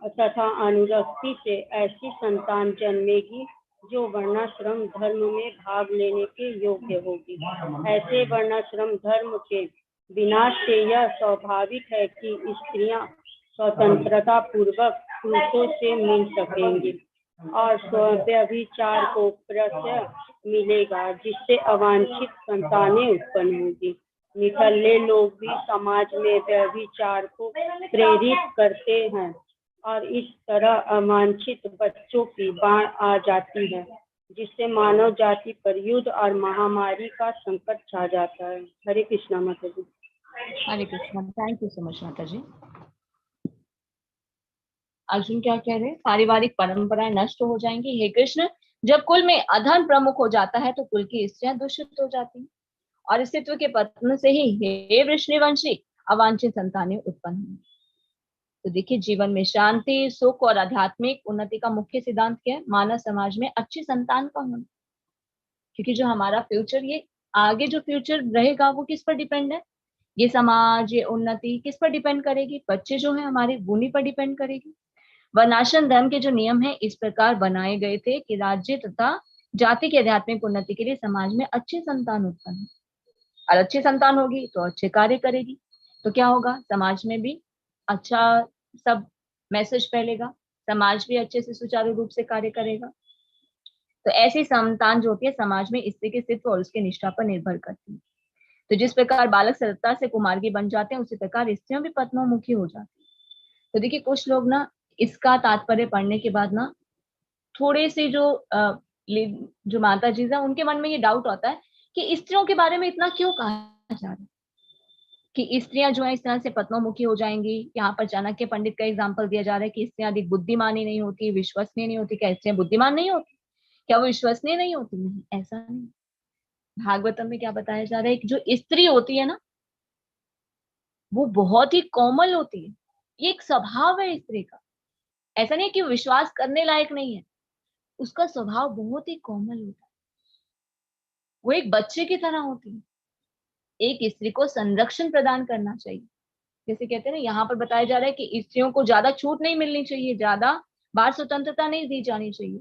तथा अनुरक्ति से ऐसी संतान जन्मेगी जो वर्णाश्रम धर्म में भाग लेने के योग्य होगी। ऐसे वर्णाश्रम धर्म के विनाश से यह स्वाभाविक है कि स्त्रियां स्वतंत्रता पूर्वक पुरुषों से मिल सकेंगी और व्यभिचार को प्रत्यय मिलेगा, जिससे अवांछित संतानें उत्पन्न होगी। निठल्ले लोग भी समाज में व्यभिचार को प्रेरित करते हैं और इस तरह अवांछित बच्चों की बाढ़ आ जाती है, जिससे मानव जाति पर युद्ध और महामारी का संकट छा जाता है। हरे कृष्णा माता जी। Hare Krishna, thank you so much माता जी। अर्जुन क्या कह रहे हैं? पारिवारिक परंपराएं नष्ट हो जाएंगी। हे कृष्ण, जब कुल में अधर्म प्रमुख हो जाता है तो कुल की स्त्रियां दूषित हो जाती हैं और अस्तित्व के पतन से ही हे वृष्णिवंशी अवांछित संतानें उत्पन्न हुई। तो देखिए, जीवन में शांति, सुख और आध्यात्मिक उन्नति का मुख्य सिद्धांत क्या है? मानव समाज में अच्छी संतान का होना। क्योंकि जो हमारा फ्यूचर, ये आगे जो फ्यूचर रहेगा वो किस पर डिपेंड है? ये समाज, ये उन्नति किस पर डिपेंड करेगी? बच्चे जो है हमारे, उन्हीं पर डिपेंड करेगी। वर्णाश्रम धर्म के जो नियम है इस प्रकार बनाए गए थे कि राज्य तथा जाति की आध्यात्मिक उन्नति के लिए समाज में अच्छी संतान उत्पन्न हो, और अच्छी संतान होगी तो अच्छे कार्य करेगी। तो क्या होगा? समाज में भी अच्छा सब मैसेज फैलेगा, समाज भी अच्छे से सुचारू रूप से कार्य करेगा। तो ऐसी संतान जो होती है समाज में स्त्री के अस्तित्व और उसकी निष्ठा पर निर्भर करती है। तो जिस प्रकार बालक सरलता से कुमार्गी बन जाते हैं, उसी प्रकार स्त्रियां भी पत्नोमुखी हो जाती है। तो देखिए, कुछ लोग ना इसका तात्पर्य पढ़ने के बाद ना थोड़े से जो माता जी हैं उनके मन में ये डाउट आता है कि स्त्रियों के बारे में इतना क्यों कहा जा रहा है कि स्त्रियां जो है इस तरह से पत्नों-मुखी हो जाएंगी। यहाँ पर चाणक्य पंडित का एग्जाम्पल दिया जा रहा है कि स्त्रियां अधिक बुद्धिमानी नहीं होती, विश्वसनीय नहीं होती। क्या स्त्रियां बुद्धिमान नहीं होती? क्या वो विश्वसनीय नहीं होती? नहीं, ऐसा नहीं। भागवतम में क्या बताया जा रहा है कि जो स्त्री होती है ना, वो बहुत ही कोमल होती है। ये एक स्वभाव है स्त्री का। ऐसा नहीं है कि वो विश्वास करने लायक नहीं है, उसका स्वभाव बहुत ही कोमल होता है। वो एक बच्चे की तरह होती है। एक स्त्री को संरक्षण प्रदान करना चाहिए। जैसे कहते हैं ना, यहाँ पर बताया जा रहा है कि स्त्रियों को ज्यादा छूट नहीं मिलनी चाहिए, ज्यादा बाहर स्वतंत्रता नहीं दी जानी चाहिए।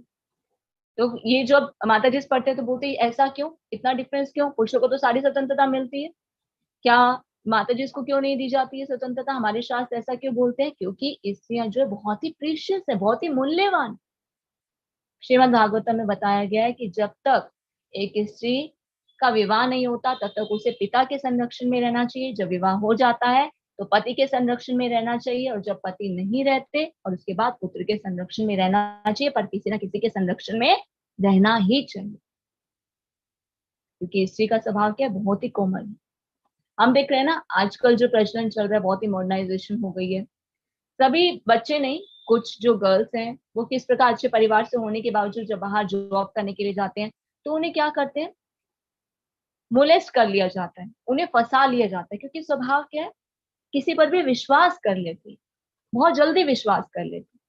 तो ये जब माता जी पढ़ते हैं तो बोलते हैं ऐसा क्यों, इतना डिफरेंस क्यों? पुरुषों को तो सारी स्वतंत्रता मिलती है, क्या माता जी को क्यों नहीं दी जाती है स्वतंत्रता? हमारे शास्त्र ऐसा क्यों बोलते हैं? क्योंकि स्त्रियां जो है बहुत ही प्रीशियस है, बहुत ही मूल्यवान। श्रीमद् भागवतम में बताया गया है कि जब तक एक स्त्री का विवाह नहीं होता तब तक उसे पिता के संरक्षण में रहना चाहिए। जब विवाह हो जाता है तो पति के संरक्षण में रहना चाहिए, और जब पति नहीं रहते और उसके बाद पुत्र के संरक्षण में रहना चाहिए, पर किसी ना किसी के संरक्षण में रहना ही चाहिए। क्योंकि स्त्री का स्वभाव क्या है? बहुत ही कोमल है। हम देख रहे हैं ना, आजकल जो प्रचलन चल रहा है, बहुत ही मॉडर्नाइजेशन हो गई है। सभी बच्चे नहीं, कुछ जो गर्ल्स हैं वो किस प्रकार अच्छे परिवार से होने के बावजूद जब बाहर जॉब करने के लिए जाते हैं तो उन्हें क्या करते हैं? मोलेस्ट कर लिया जाता है, उन्हें फंसा लिया जाता है। क्योंकि स्वभाव क्या है? किसी पर भी विश्वास कर लेते, बहुत जल्दी विश्वास कर लेते।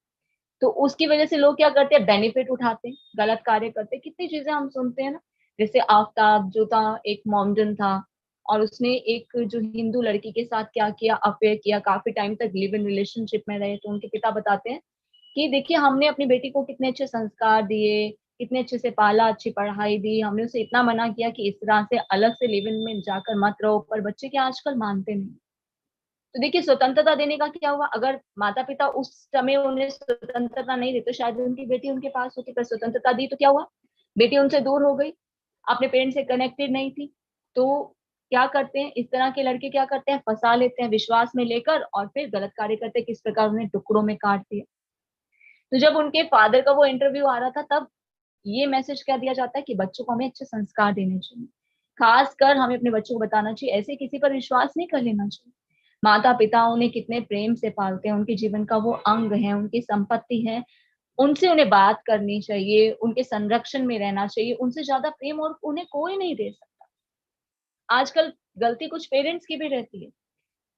तो उसकी वजह से लोग क्या करते हैं? बेनिफिट उठाते, गलत कार्य करते। कितनी चीजें हम सुनते हैं ना, जैसे आफ्ताब जो था, एक मॉमडन था और उसने एक जो हिंदू लड़की के साथ क्या किया? अफेयर किया, काफी टाइम तक लिव इन रिलेशनशिप में रहे। तो उनके पिता बताते हैं कि देखिए, हमने अपनी बेटी को कितने अच्छे संस्कार दिए, कितने अच्छे से पाला, अच्छी पढ़ाई दी, हमने उसे इतना मना किया कि इस तरह से अलग से लिव इन में जाकर मत रहो, पर बच्चे क्या आजकल मानते नहीं। तो देखिए, स्वतंत्रता देने का क्या हुआ? अगर माता पिता उस समय उन्हें स्वतंत्रता नहीं देते तो शायद उनकी बेटी उनके पास होती, पर स्वतंत्रता दी तो क्या हुआ? बेटी उनसे दूर हो गई, अपने पेरेंट्स से कनेक्टेड नहीं थी। तो क्या करते हैं इस तरह के लड़के? क्या करते हैं? फंसा लेते हैं विश्वास में लेकर और फिर गलत कार्य करते हैं। किस प्रकार उन्हें टुकड़ों में काट दिया। तो जब उनके फादर का वो इंटरव्यू आ रहा था तब ये मैसेज क्या दिया जाता है कि बच्चों को हमें अच्छे संस्कार देने चाहिए। खासकर हमें अपने बच्चों को बताना चाहिए ऐसे किसी पर विश्वास नहीं कर लेना चाहिए। माता पिता उन्हें कितने प्रेम से पालते हैं, उनके जीवन का वो अंग है, उनकी संपत्ति है, उनसे उन्हें बात करनी चाहिए, उनके संरक्षण में रहना चाहिए। उनसे ज्यादा प्रेम और उन्हें कोई नहीं दे सकता। आजकल गलती कुछ पेरेंट्स की भी रहती है।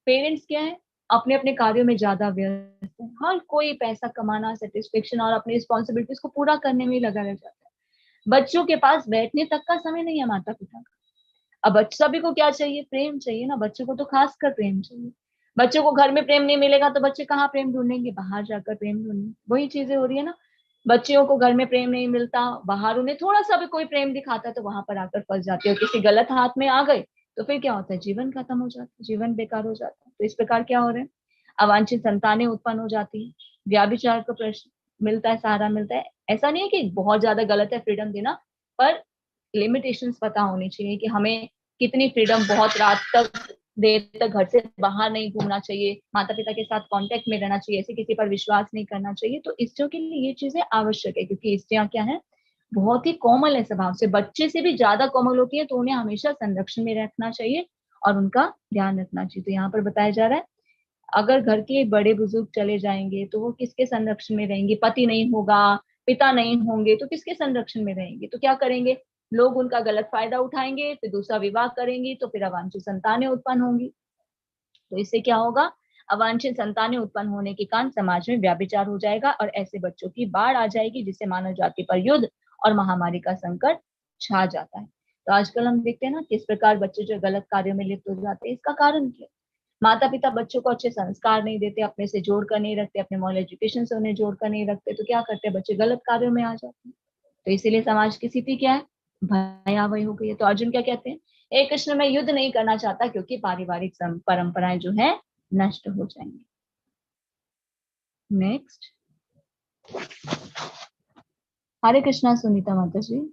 पेरेंट्स क्या है? अपने अपने कार्यों में ज्यादा व्यस्त है। हर कोई पैसा कमाना, सेटिस्फेक्शन और अपनी रिस्पॉन्सिबिलिटीज को पूरा करने में ही लगा रह जाता है। बच्चों के पास बैठने तक का समय नहीं है माता पिता का। अब सभी को क्या चाहिए? प्रेम चाहिए ना, बच्चों को तो खास कर प्रेम चाहिए। बच्चों को घर में प्रेम नहीं मिलेगा तो बच्चे कहाँ प्रेम ढूंढेंगे, बाहर जाकर प्रेम ढूंढेंगे। वही चीजें हो रही है ना, बच्चियों को घर में प्रेम नहीं मिलता, बाहर उन्हें थोड़ा सा भी कोई प्रेम दिखाता है तो वहां पर आकर फंस जाते हो, किसी गलत हाथ में आ गए तो फिर क्या होता है, जीवन खत्म हो जाता है, जीवन बेकार हो जाता है। तो इस प्रकार क्या हो रहा है, अवांछित संतानें उत्पन्न हो जाती है, व्याभिचार को प्रश्न मिलता है, सहारा मिलता है। ऐसा नहीं है कि बहुत ज्यादा गलत है फ्रीडम देना, पर लिमिटेशंस पता होनी चाहिए कि हमें कितनी फ्रीडम, बहुत रात तक देर तक घर से बाहर नहीं घूमना चाहिए, माता पिता के साथ कांटेक्ट में रहना चाहिए, ऐसे किसी पर विश्वास नहीं करना चाहिए। तो स्त्रियों के लिए ये चीजें आवश्यक है, क्योंकि स्त्रियां क्या है, बहुत ही कोमल है स्वभाव से, बच्चे से भी ज्यादा कोमल होती है, तो उन्हें हमेशा संरक्षण में रखना चाहिए और उनका ध्यान रखना चाहिए। तो यहाँ पर बताया जा रहा है, अगर घर के बड़े बुजुर्ग चले जाएंगे तो वो किसके संरक्षण में रहेंगे, पति नहीं होगा, पिता नहीं होंगे तो किसके संरक्षण में रहेंगे। तो क्या करेंगे, लोग उनका गलत फायदा उठाएंगे, फिर दूसरा विवाह करेंगे, तो फिर अवांछित संतानें उत्पन्न होंगी। तो इससे क्या होगा, अवांछित संतानें उत्पन्न होने के कारण समाज में व्याभिचार हो जाएगा और ऐसे बच्चों की बाढ़ आ जाएगी, जिससे मानव जाति पर युद्ध और महामारी का संकट छा जाता है। तो आजकल हम देखते हैं ना किस प्रकार बच्चे जो गलत कार्यों में लिप्त हो जाते हैं। इसका कारण क्या है, माता पिता बच्चों को अच्छे संस्कार नहीं देते, अपने से जोड़ कर नहीं रखते, अपने मॉरल एजुकेशन से उन्हें जोड़ कर नहीं रखते, तो क्या करते हैं, बच्चे गलत कार्यों में आ जाते हैं। तो इसीलिए समाज की स्थिति क्या है, भयावह हो गई है। तो अर्जुन क्या कहते हैं, हे कृष्ण मैं युद्ध नहीं करना चाहता, क्योंकि पारिवारिक परंपराएं जो है नष्ट हो जाएंगी। नेक्स्ट, हरे कृष्णा सुनीता माता जी।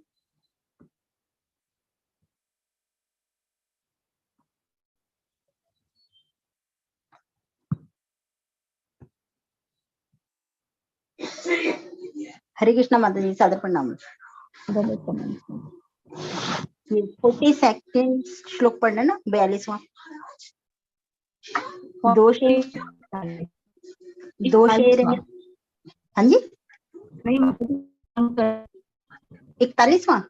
हरे कृष्णा माता जी, सादर प्रणाम। ये 42 श्लोक पढ़ना ना, 42वां। दोषे हाँ जी 41वां।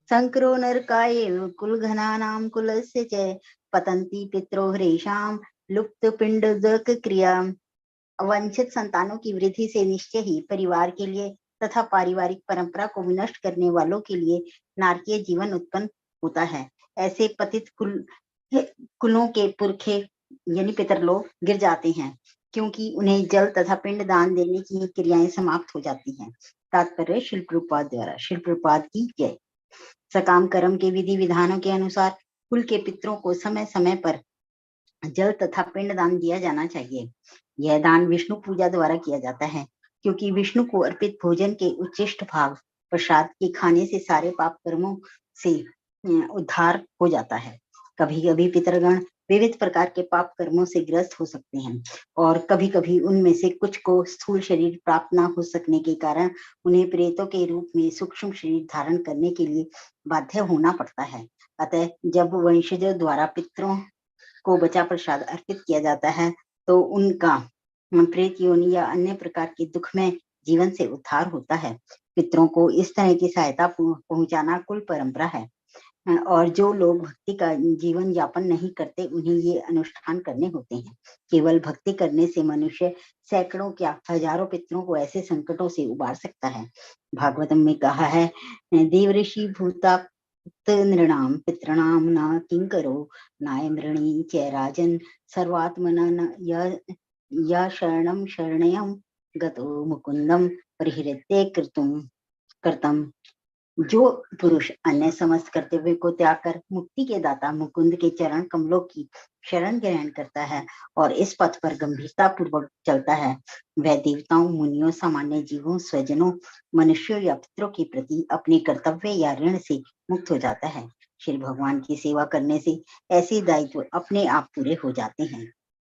संक्रो नरकाये कुलघनानां कुलस्य च पतन्ति पितरो ह्रेषां लुप्त पिंडोदक क्रिया। अवंचित संतानों की वृद्धि से निश्चय ही परिवार के लिए तथा पारिवारिक परंपरा को विनष्ट करने वालों के लिए नारकीय जीवन उत्पन्न होता है। ऐसे पतित कुलों के पुरखे यानी पितर लोग गिर जाते हैं, क्योंकि उन्हें जल तथा पिंड दान देने की क्रियाएं समाप्त हो जाती हैं। तात्पर्य शिल प्रभुपाद द्वारा। शिल प्रभुपाद की जय। सकाम कर्म के विधि विधानों के अनुसार कुल के पितरों को समय समय पर जल तथा पिंड दान दिया जाना चाहिए। यह दान विष्णु पूजा द्वारा किया जाता है, क्योंकि विष्णु को अर्पित भोजन के उच्चिष्ट भाग प्रसाद के खाने से सारे पाप कर्मों से उद्धार हो जाता है। कभी कभी पितरगण विविध प्रकार के पाप कर्मों से ग्रस्त हो सकते हैं और कभी कभी उनमें से कुछ को स्थूल शरीर प्राप्त न हो सकने के कारण उन्हें प्रेतों के रूप में सूक्ष्म शरीर धारण करने के लिए बाध्य होना पड़ता है। अतः जब वंशजों द्वारा पितरों को बचा प्रसाद अर्पित किया जाता है तो उनका प्रेत योनि या अन्य प्रकार के दुखमय जीवन से उद्धार होता है। पितरों को इस तरह की सहायता पहुंचाना कुल परंपरा है और जो लोग भक्ति का जीवन यापन नहीं करते उन्हें ये अनुष्ठान करने होते हैं। केवल भक्ति करने से मनुष्य सैकड़ों क्या हजारों पितरों को ऐसे संकटों से उबार सकता है। भागवतम में कहा है, देव ऋषि भूता नृणाम पितृणाम न किंकरो नाय मृणी च राजन सर्वात्मना या शरणम शरणयम गतो मुकुंदम परिहृत्य कृतम। जो पुरुष अन्य समस्त कर्तव्य को त्याग कर मुक्ति के दाता मुकुंद के चरण कमलों की शरण ग्रहण करता है और इस पथ पर गंभीरता पूर्वक चलता है, वह देवताओं, मुनियों, सामान्य जीवों, स्वजनों, मनुष्यों या पितरों के प्रति अपने कर्तव्य या ऋण से मुक्त हो जाता है। श्री भगवान की सेवा करने से ऐसे दायित्व अपने आप पूरे हो जाते हैं।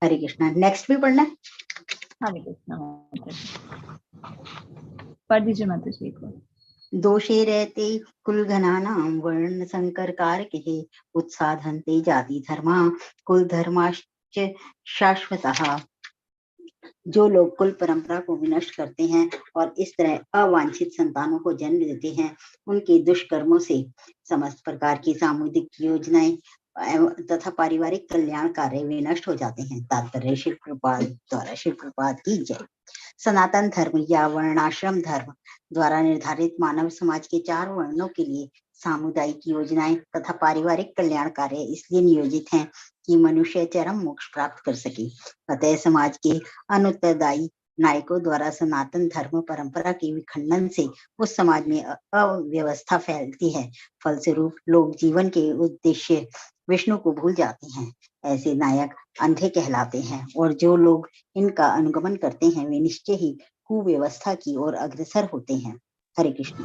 हरे कृष्णा। नेक्स्ट भी पढ़ना है। हरे कृष्णा पढ़ दीजिए माता जी को। दोषे रहते कुल घनानां वर्ण संकर कारके उत्साधन्ते जाति धर्मा कुल धर्माश्च शाश्वतः। जो लोग कुल परंपरा को विनष्ट करते हैं और इस तरह अवांछित संतानों को जन्म देते हैं, उनके दुष्कर्मों से समस्त प्रकार की सामुदायिक योजनाएं तथा पारिवारिक कल्याण कार्य विनष्ट हो जाते हैं। तात्पर्य शिल प्रभुपाद द्वारा। शिल प्रभुपाद की जय। सनातन धर्म या वर्णाश्रम धर्म द्वारा निर्धारित मानव समाज के 4 वर्णों के लिए सामुदायिक योजनाएं तथा पारिवारिक कल्याण कार्य इसलिए नियोजित हैं कि मनुष्य चरम मोक्ष प्राप्त कर सके। अतः समाज के अनुत्तरदायी नायकों द्वारा सनातन धर्म परंपरा के विखंडन से उस समाज में अव्यवस्था फैलती है। फलस्वरूप लोग जीवन के उद्देश्य विष्णु को भूल जाते हैं। ऐसे नायक अंधे कहलाते हैं और जो लोग इनका अनुगमन करते हैं वे निश्चय ही कुव्यवस्था की ओर अग्रसर होते हैं। Hare Krishna.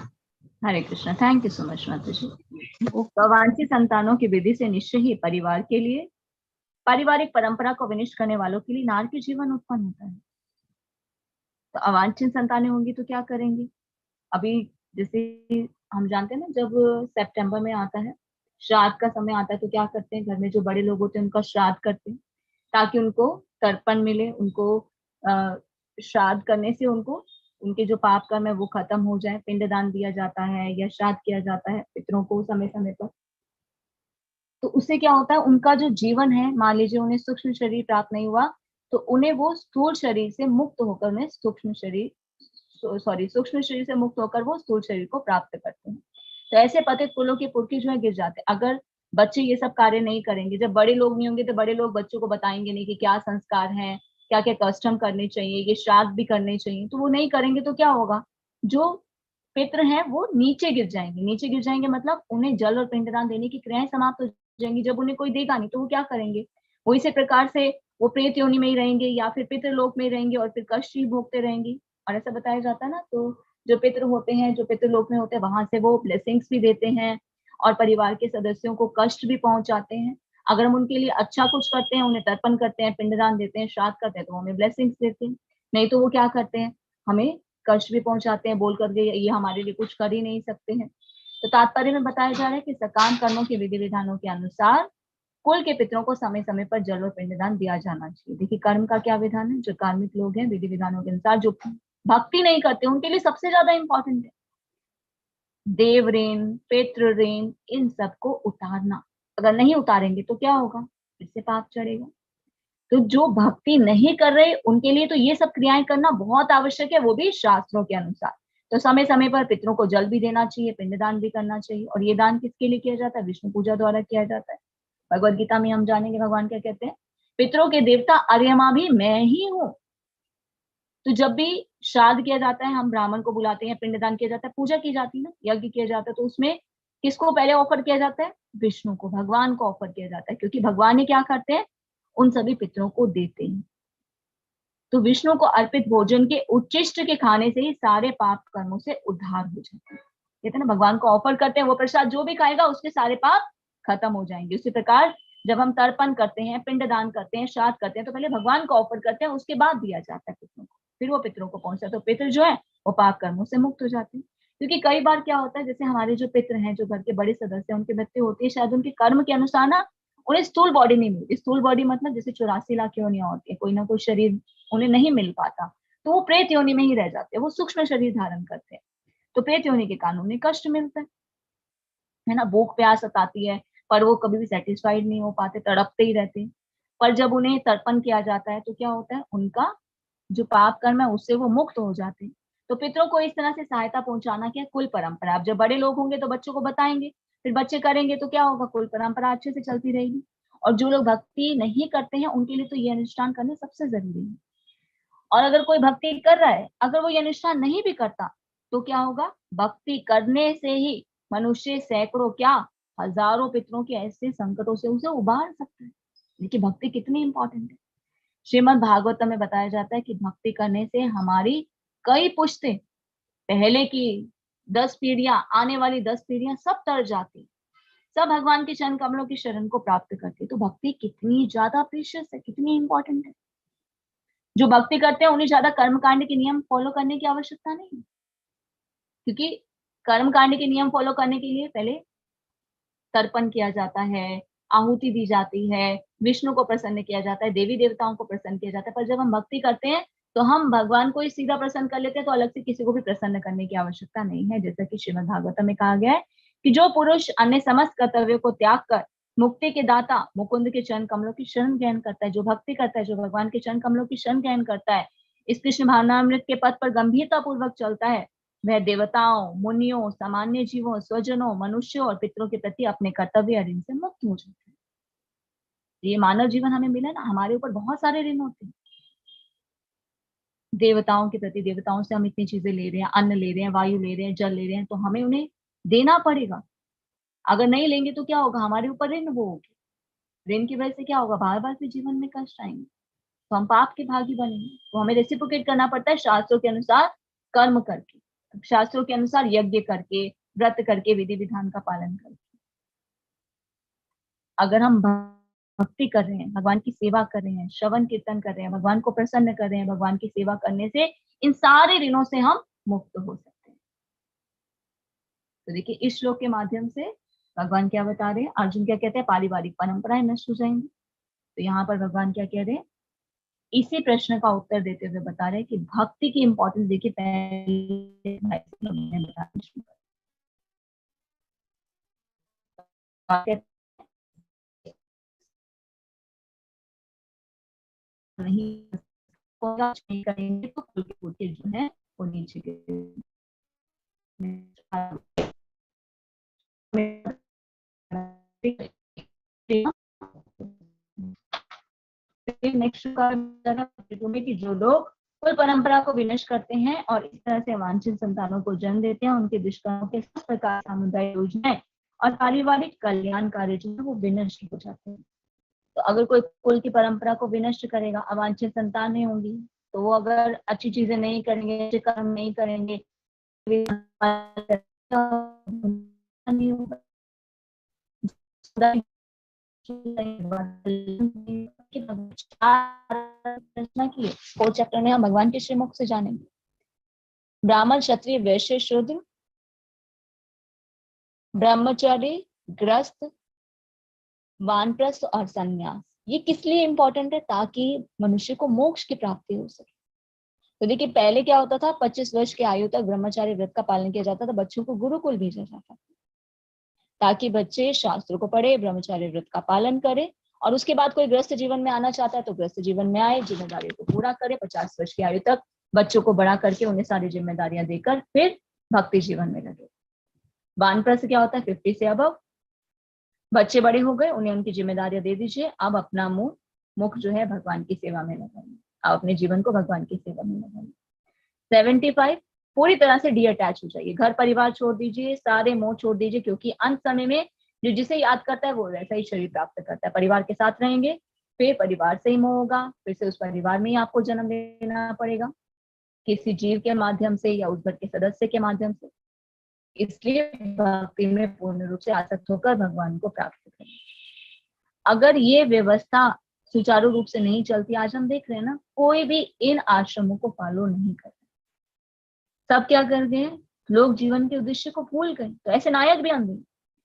Hare Krishna. Thank you so much माता जी। उक्त अवांछित संतानों की विधि से निश्चय ही परिवार के लिए, पारिवारिक परंपरा को विनिष्ट करने वालों के लिए नारकीय जीवन उत्पन्न होता है। तो अवांछित संतानें होंगी तो क्या करेंगे? अभी जैसे हम जानते हैं ना, जब सितंबर में आता है, श्राद्ध का समय आता है, तो क्या करते हैं, घर में जो बड़े लोग होते हैं उनका श्राद्ध करते हैं ताकि उनको तर्पण मिले। उनको श्राद्ध करने से उनको उनके जो पाप कर्म है वो खत्म हो जाए। पिंडदान दिया जाता है या श्राद्ध किया जाता है पितरों को समय समय पर। तो उससे क्या होता है, उनका जो जीवन है, मान लीजिए उन्हें सूक्ष्म शरीर प्राप्त नहीं हुआ तो उन्हें वो स्थूल शरीर से मुक्त होकर उन्हें सूक्ष्म शरीर से मुक्त होकर वो स्थूल शरीर को प्राप्त करते हैं। तो ऐसे पतित कुलों के पुरखे जो है गिर जाते हैं। अगर बच्चे ये सब कार्य नहीं करेंगे, जब बड़े लोग नहीं होंगे तो बड़े लोग बच्चों को बताएंगे नहीं कि क्या संस्कार है, क्या क्या कस्टम करने चाहिए, ये श्राद्ध भी करने चाहिए, तो वो नहीं करेंगे तो क्या होगा, जो पितृ हैं वो नीचे गिर जाएंगे। नीचे गिर जाएंगे मतलब उन्हें जल और पिंडदान देने की क्रियाएं समाप्त हो जाएंगी। जब उन्हें कोई देगा नहीं तो वो क्या करेंगे, वो इसी प्रकार से वो प्रेत योनि में ही रहेंगे या फिर पितृलोक में रहेंगे और फिर कष्ट ही भोगते रहेंगे। और ऐसा बताया जाता है ना, तो जो पितृ होते हैं, जो पितृलोक में होते हैं, वहां से वो ब्लेसिंग्स भी देते हैं और परिवार के सदस्यों को कष्ट भी पहुंचाते हैं। अगर हम उनके लिए अच्छा कुछ करते हैं, उन्हें तर्पण करते हैं, पिंडदान देते हैं, श्राद्ध करते हैं, तो हमें ब्लेसिंग्स देते हैं। नहीं तो वो क्या करते हैं, हमें कष्ट भी पहुंचाते हैं बोल करके ये हमारे लिए कुछ कर ही नहीं सकते हैं। तो तात्पर्य में बताया जा रहा है कि सकाम कर्मों के विधि विधानों के अनुसार कुल के पितरों को समय समय पर जल और पिंडदान दिया जाना चाहिए। देखिए कर्म का क्या विधान है, जो कार्मिक लोग हैं विधि विधानों के अनुसार जो भक्ति नहीं करते उनके लिए सबसे ज्यादा इंपॉर्टेंट है देव ऋण, पितृ ऋण, इन सबको उतारना। अगर नहीं उतारेंगे तो क्या होगा, फिर से पाप चढ़ेगा। तो जो भक्ति नहीं कर रहे उनके लिए तो ये सब क्रियाएं करना बहुत आवश्यक है, वो भी शास्त्रों के अनुसार। तो समय समय पर पितरों को जल भी देना चाहिए, पिंडदान भी करना चाहिए। और ये दान किसके लिए किया जाता है, विष्णु पूजा द्वारा किया जाता है। भगवद गीता में हम जानेंगे भगवान क्या कहते हैं, पितरों के देवता अर्यमा भी मैं ही हूँ। तो जब भी श्राद्ध किया जाता है, हम ब्राह्मण को बुलाते हैं, पिंडदान किया जाता है, पूजा की जाती है ना, यज्ञ किया जाता है, तो उसमें किसको पहले ऑफर किया जाता है, विष्णु को, भगवान को ऑफर किया जाता है। क्योंकि भगवान ही क्या करते हैं, उन सभी पितरों को देते हैं। तो विष्णु को अर्पित भोजन के उच्चिष्ट के खाने से ही सारे पाप कर्मों से उद्धार हो जाते हैं। कहते हैं ना, भगवान को ऑफर करते हैं, वो प्रसाद जो भी खाएगा उसके सारे पाप खत्म हो जाएंगे। उसी प्रकार जब हम तर्पण करते हैं, पिंडदान करते हैं, श्राद्ध करते हैं, तो पहले भगवान को ऑफर करते हैं, उसके बाद दिया जाता है पितरों को, फिर वो पितरों को पहुंचता है। तो पितृ जो है वो पाप कर्मों से मुक्त हो जाते हैं। क्योंकि कई बार क्या होता है, जैसे हमारे जो पितृ हैं, जो घर के बड़े सदस्य हैं, उनकी मृत्यु होती है, शायद उनके कर्म के अनुसार ना उन्हें स्थूल बॉडी नहीं मिलती। स्थूल बॉडी मतलब जैसे 84 लाख योनियां होती है, कोई ना कोई शरीर उन्हें नहीं मिल पाता, तो वो प्रेत योनि में ही रह जाते हैं, वो सूक्ष्म शरीर धारण करते हैं। तो प्रेत योनि के कारण उन्हें कष्ट मिलता है ना, भूख प्यास सताती है, पर वो कभी भी सेटिस्फाइड नहीं हो पाते, तड़पते ही रहते हैं। पर जब उन्हें तर्पण किया जाता है तो क्या होता है, उनका जो पाप कर्म है उससे वो मुक्त हो जाते हैं। तो पितरों को इस तरह से सहायता पहुंचाना क्या कुल परंपरा। अब जब बड़े लोग होंगे तो बच्चों को बताएंगे, फिर बच्चे करेंगे तो क्या होगा, कुल परंपरा अच्छे से चलती रहेगी। और जो लोग भक्ति नहीं करते हैं उनके लिए तो ये अनुष्ठान करना सबसे जरूरी है। और अगर कोई भक्ति कर रहा है, अगर वो ये अनुष्ठान नहीं भी करता तो क्या होगा, भक्ति करने से ही मनुष्य सैकड़ों क्या हजारों पितरों के ऐसे संकटों से उसे उबार सकता है। देखिए भक्ति कितनी इंपॉर्टेंट है। श्रीमद् भागवत में बताया जाता है कि भक्ति करने से हमारी कई पुश्तें, पहले की 10 पीढ़ियां, आने वाली 10 पीढ़ियां सब तर जाती, सब भगवान के चरण कमलों की शरण को प्राप्त करती। तो भक्ति कितनी ज्यादा प्रीशियस है, कितनी इंपॉर्टेंट है। जो भक्ति करते हैं उन्हें ज्यादा कर्मकांड के नियम फॉलो करने की आवश्यकता नहीं है, क्योंकि कर्मकांड के नियम फॉलो करने के लिए पहले तर्पण किया जाता है, आहुति दी जाती है, विष्णु को प्रसन्न किया जाता है, देवी देवताओं को प्रसन्न किया जाता है। पर जब हम भक्ति करते हैं तो हम भगवान को ही सीधा प्रसन्न कर लेते हैं, तो अलग से किसी को भी प्रसन्न करने की आवश्यकता नहीं है। जैसा कि श्रीमद् भागवत में कहा गया है कि जो पुरुष अन्य समस्त कर्तव्यों को त्याग कर मुक्ति के दाता मुकुंद के चरण कमलों की शरण ग्रहण करता है, जो भक्ति करता है, जो भगवान के चरण कमलों की शरण ग्रहण करता है, इस कृष्ण भावनामृत के पथ पर गंभीरता पूर्वक चलता है, वह देवताओं, मुनियों, सामान्य जीवों, स्वजनों, मनुष्यों और पितरों के प्रति अपने कर्तव्य और ऋण से मुक्त हो जाते हैं। ये मानव जीवन हमें मिला ना, हमारे ऊपर बहुत सारे ऋण होते हैं। देवताओं के प्रति, देवताओं से हम इतनी चीजें ले रहे हैं, अन्न ले रहे हैं, वायु ले रहे हैं, जल ले रहे हैं, तो हमें उन्हें देना पड़ेगा। अगर नहीं लेंगे तो क्या होगा, हमारे ऊपर ऋण वो होगी। ऋण की वजह से क्या होगा, बार बार फिर जीवन में कष्ट आएंगे, तो हम पाप के भागी बनेंगे। तो हमें रेसिप्रोकेट करना पड़ता है शास्त्रों के अनुसार कर्म करके, शास्त्रों के अनुसार यज्ञ करके, व्रत करके, विधि विधान का पालन करके। अगर हम भक्ति कर रहे हैं, भगवान की सेवा कर रहे हैं, श्रवण कीर्तन कर रहे हैं, भगवान को प्रसन्न कर रहे हैं, भगवान की सेवा करने से इन सारे ऋणों से हम मुक्त हो सकते हैं। तो देखिए इस श्लोक के माध्यम से भगवान क्या बता रहे हैं, अर्जुन क्या कहते हैं, पारिवारिक परंपराएं नष्ट हो जाएंगी। तो यहाँ पर भगवान क्या कह रहे हैं, इसी प्रश्न का उत्तर देते हुए बता रहे हैं कि भक्ति की इंपॉर्टेंस देखिए पहले बताना शुरू नहीं करेंगे तो कुल के कुल जो है वो नीचे नेक्स्ट कि जो लोग कुल परंपरा को विनष्ट करते हैं और इस तरह से वांछित संतानों को जन्म देते हैं, उनके दुष्कर्मों के सब प्रकार सामुदायिक योजनाएं और पारिवारिक कल्याण कार्य जो है वो विनष्ट हो जाते हैं। तो अगर कोई कुल की परंपरा को विनष्ट करेगा, अवांछित संतान नहीं होंगी, तो वो अगर अच्छी चीजें नहीं करेंगे, अच्छे कर्म नहीं करेंगे, नहीं होगा। चैप्टर में हम भगवान के श्रीमुख से जानेंगे। ब्राह्मण, क्षत्रिय, वैश्य, शूद्र, ब्रह्मचारी, गृहस्थ, वानप्रस्थ और संन्यास, ये किस लिए इंपॉर्टेंट है, ताकि मनुष्य को मोक्ष की प्राप्ति हो सके। तो देखिए पहले क्या होता था, 25 वर्ष की आयु तक ब्रह्मचारी व्रत का पालन किया जाता था, बच्चों को गुरुकुल भेजा जाता था ताकि बच्चे शास्त्रों को पढ़े, ब्रह्मचारी व्रत का पालन करे, और उसके बाद कोई गृहस्थ जीवन में आना चाहता है तो गृहस्थ जीवन में आए, जिम्मेदारियों को पूरा करे, 50 वर्ष की आयु तक बच्चों को बड़ा करके उन्हें सारी जिम्मेदारियां देकर फिर भक्ति जीवन में लगे। वानप्रस्थ क्या होता है, 50 से अबव, बच्चे बड़े हो गए, उन्हें उनकी जिम्मेदारियां दे दीजिए, अब अपना मुख जो है भगवान की सेवा में लगाइए, आप अपने जीवन को भगवान की सेवा में लगाइए। 75 पूरी तरह से डीअटैच हो जाइए, घर परिवार छोड़ दीजिए, सारे मोह छोड़ दीजिए, क्योंकि अंत समय में जो जिसे याद करता है वो वैसा ही शरीर प्राप्त करता है। परिवार के साथ रहेंगे, फिर परिवार से ही मोह होगा, फिर से उस परिवार में ही आपको जन्म लेना पड़ेगा, किसी जीव के माध्यम से या उस घर के सदस्य के माध्यम से। इसलिए भक्ति में पूर्ण रूप से आसक्त होकर भगवान को प्राप्त करें। अगर ये व्यवस्था सुचारू रूप से नहीं चलती, आज हम देख रहे हैं ना, कोई भी इन आश्रमों को फॉलो नहीं कर रहे, सब क्या कर गए, लोग जीवन के उद्देश्य को भूल गए। तो ऐसे नायक भी अंधे,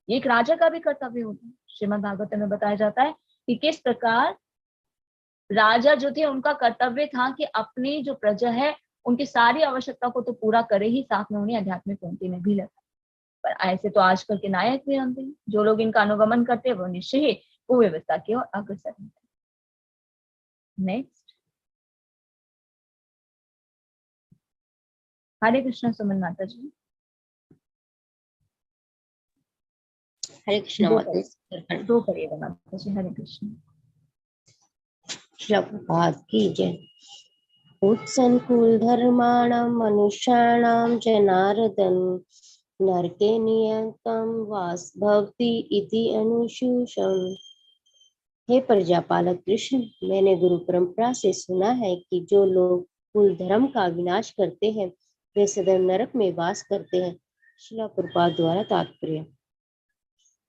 ये एक राजा का भी कर्तव्य होता है। श्रीमद् भागवत में बताया जाता है कि किस प्रकार राजा जो थे उनका कर्तव्य था कि अपनी जो प्रजा है उनकी सारी आवश्यकता को तो पूरा करे ही, साथ में उन्हें आध्यात्मिक उन्नति में भी लगा। पर ऐसे तो आजकल के नायक भी अंधे हैं, जो लोग इनका अनुगमन करते हैं वो निश्चय ही कुव्यवस्था की ओर अग्रसर होते हैं। नेक्स्ट, हरे कृष्ण सुमन माता जी। हरे कृष्ण माता, दो करिएगा माता जी। हरे कृष्ण। प्रभात की जय। उत्सन्कुल धर्माणां मनुष्याणां च नारदं नरके नियतं वास भवति इति अनुशूषम्। हे प्रजापालक कृष्ण, मैंने गुरु परंपरा से सुना है कि जो लोग कुल धर्म का विनाश करते हैं वे सदैव नरक में वास करते हैं। श्रील प्रभुपाद द्वारा तात्पर्य।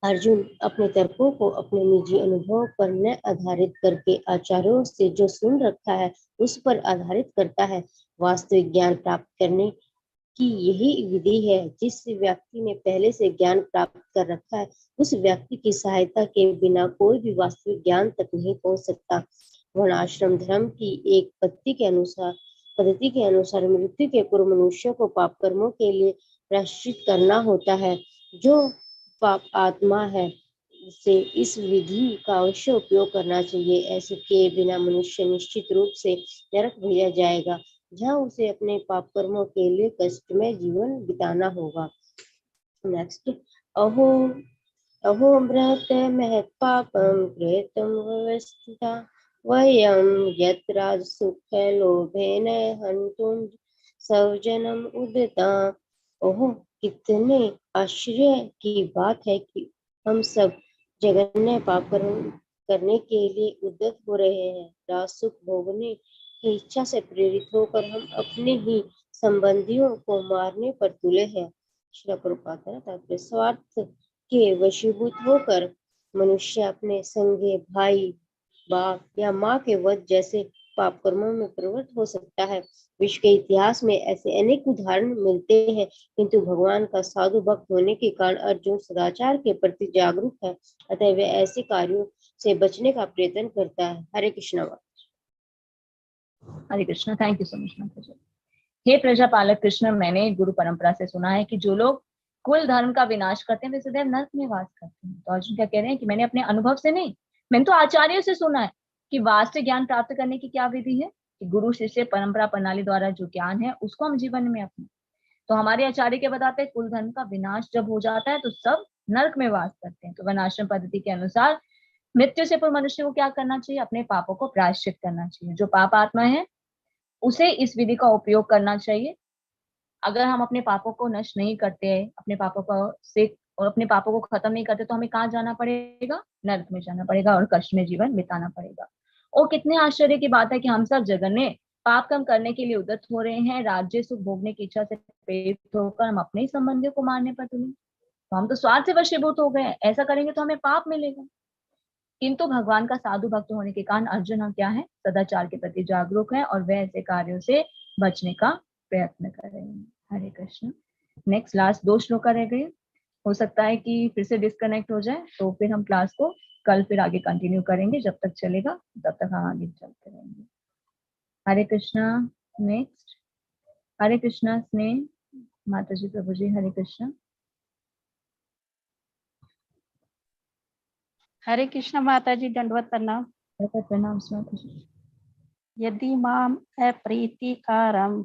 अर्जुन अपने तर्कों को अपने निजी अनुभव पर न आधारित करके आचार्यों से जो सुन रखा है उस पर आधारित करता है। वास्तविक ज्ञान प्राप्त करने की यही विधि है। जिस व्यक्ति ने पहले से ज्ञान प्राप्त कर रखा है उस व्यक्ति की सहायता के बिना कोई भी वास्तविक ज्ञान तक नहीं पहुंच सकता। वर्णाश्रम धर्म की एक पद्धति के अनुसार मृत्यु के पूर्व मनुष्य को पाप कर्मों के लिए प्रायश्चित करना होता है। जो पाप आत्मा है उसे इस विधि का अवश्य उपयोग करना चाहिए। ऐसे किए बिना मनुष्य निश्चित रूप से नरक भेजा जाएगा। जहाँ उसे अपने पाप कर्मों के लिए कष्टमय जीवन बिताना होगा। नेक्स्ट, अहो अहो बृहत् महत् पापं कृतं व्यवस्थिता वयं यत् राजसुख लोभेन हन्तुं स्वजनम उदिता। ओह, कितने आश्चर्य की बात है कि हम सब जघन्य पाप करने के लिए उद्यत हो रहे हैं। राजसुख भोगने की इच्छा से प्रेरित होकर हम अपने ही संबंधियों को मारने पर तुले हैं। श्री प्रभुपाद तात्पर्य, स्वार्थ के वशीभूत होकर मनुष्य अपने संगे भाई, बाप या माँ के वध जैसे पाप कर्मों में प्रवृत्त हो सकता है। विश्व के इतिहास में ऐसे अनेक उदाहरण मिलते हैं, किंतु भगवान का साधु भक्त होने के कारण अर्जुन सदाचार के प्रति जागरूक है, अतः वह ऐसे कार्यों से बचने का प्रयत्न करता है। Hare Krishna. Hare Krishna, thank you so much माता जी। हे प्रजापालक कृष्ण, मैंने गुरु परंपरा से सुना है कि जो लोग कुल धर्म का विनाश करते हैं वे सदैव नरक में वास करते हैं। तो अर्जुन क्या कह रहे हैं कि मैंने अपने अनुभव से नहीं, मैंने तो आचार्यों से सुना है कि वास्तविक ज्ञान प्राप्त करने की क्या विधि है कि गुरु शिष्य परंपरा प्रणाली द्वारा जो ज्ञान है उसको हम जीवन में अपने। तो हमारे आचार्य के बताते हैं कुल धर्म का विनाश जब हो जाता है तो सब नरक में वास करते हैं। तो वर्णाश्रम पद्धति के अनुसार मृत्यु से पूर्व मनुष्य को क्या करना चाहिए? अपने पापों को प्रायश्चित करना चाहिए। जो पाप आत्मा है उसे इस विधि का उपयोग करना चाहिए। अगर हम अपने पापों को नष्ट नहीं करते, अपने पापों को से और अपने पापों को खत्म नहीं करते, तो हमें कहाँ जाना पड़ेगा? नरक में जाना पड़ेगा और कष्ट में जीवन बिताना पड़ेगा। और कितने आश्चर्य की बात है कि हम सब जगन्य पाप कम करने के लिए उद्यत हो रहे हैं। राज्य सुख भोगने की इच्छा से प्रेरित होकर हम अपने ही संबंधियों को मारने पर तुले। तो हम तो स्वार्थ से वशीभूत हो गए हैं, ऐसा करेंगे तो हमें पाप मिलेगा। किंतु भगवान का साधु भक्त होने के कारण अर्जुन हम क्या है? सदाचार के प्रति जागरूक है और वह ऐसे कार्यों से बचने का प्रयत्न कर रहे हैं। हरे कृष्ण। नेक्स्ट लास्ट 2 श्लोक रह गए। हो सकता है कि फिर से डिस्कनेक्ट हो जाए, तो फिर हम क्लास को कल फिर आगे कंटिन्यू करेंगे। जब तक चलेगा तब तक हम आगे चलते रहेंगे। हरे कृष्णा। नेक्स्ट, हरे कृष्णा स्नेह माता जी, प्रभु जी, हरे कृष्णा। हरे कृष्ण माता जी, दंडवत प्रणाम। प्रणाम माता जी। यदि माम अप्रीतिकारम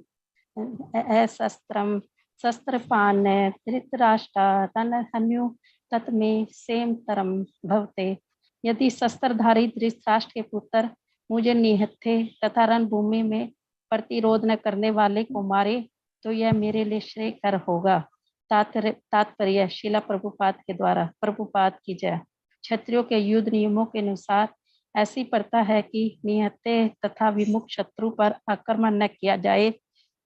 अशस्त्रम शस्त्रपान धृतराष्ट्र रणहन्यु तत्मे सेम तरम भवते। यदि शस्त्रधारी धृतराष्ट्र के पुत्र मुझे निहत्थे तथा रणभूमि में प्रतिरोध न करने वाले को मारे तो यह मेरे लिए श्रेयकर होगा। तात्पर्य शिला प्रभुपाद के द्वारा। प्रभुपाद की जय। क्षत्रियों के युद्ध नियमों के अनुसार ऐसी प्रथा है कि निहत्थे तथा विमुख शत्रु पर आक्रमण न किया जाए,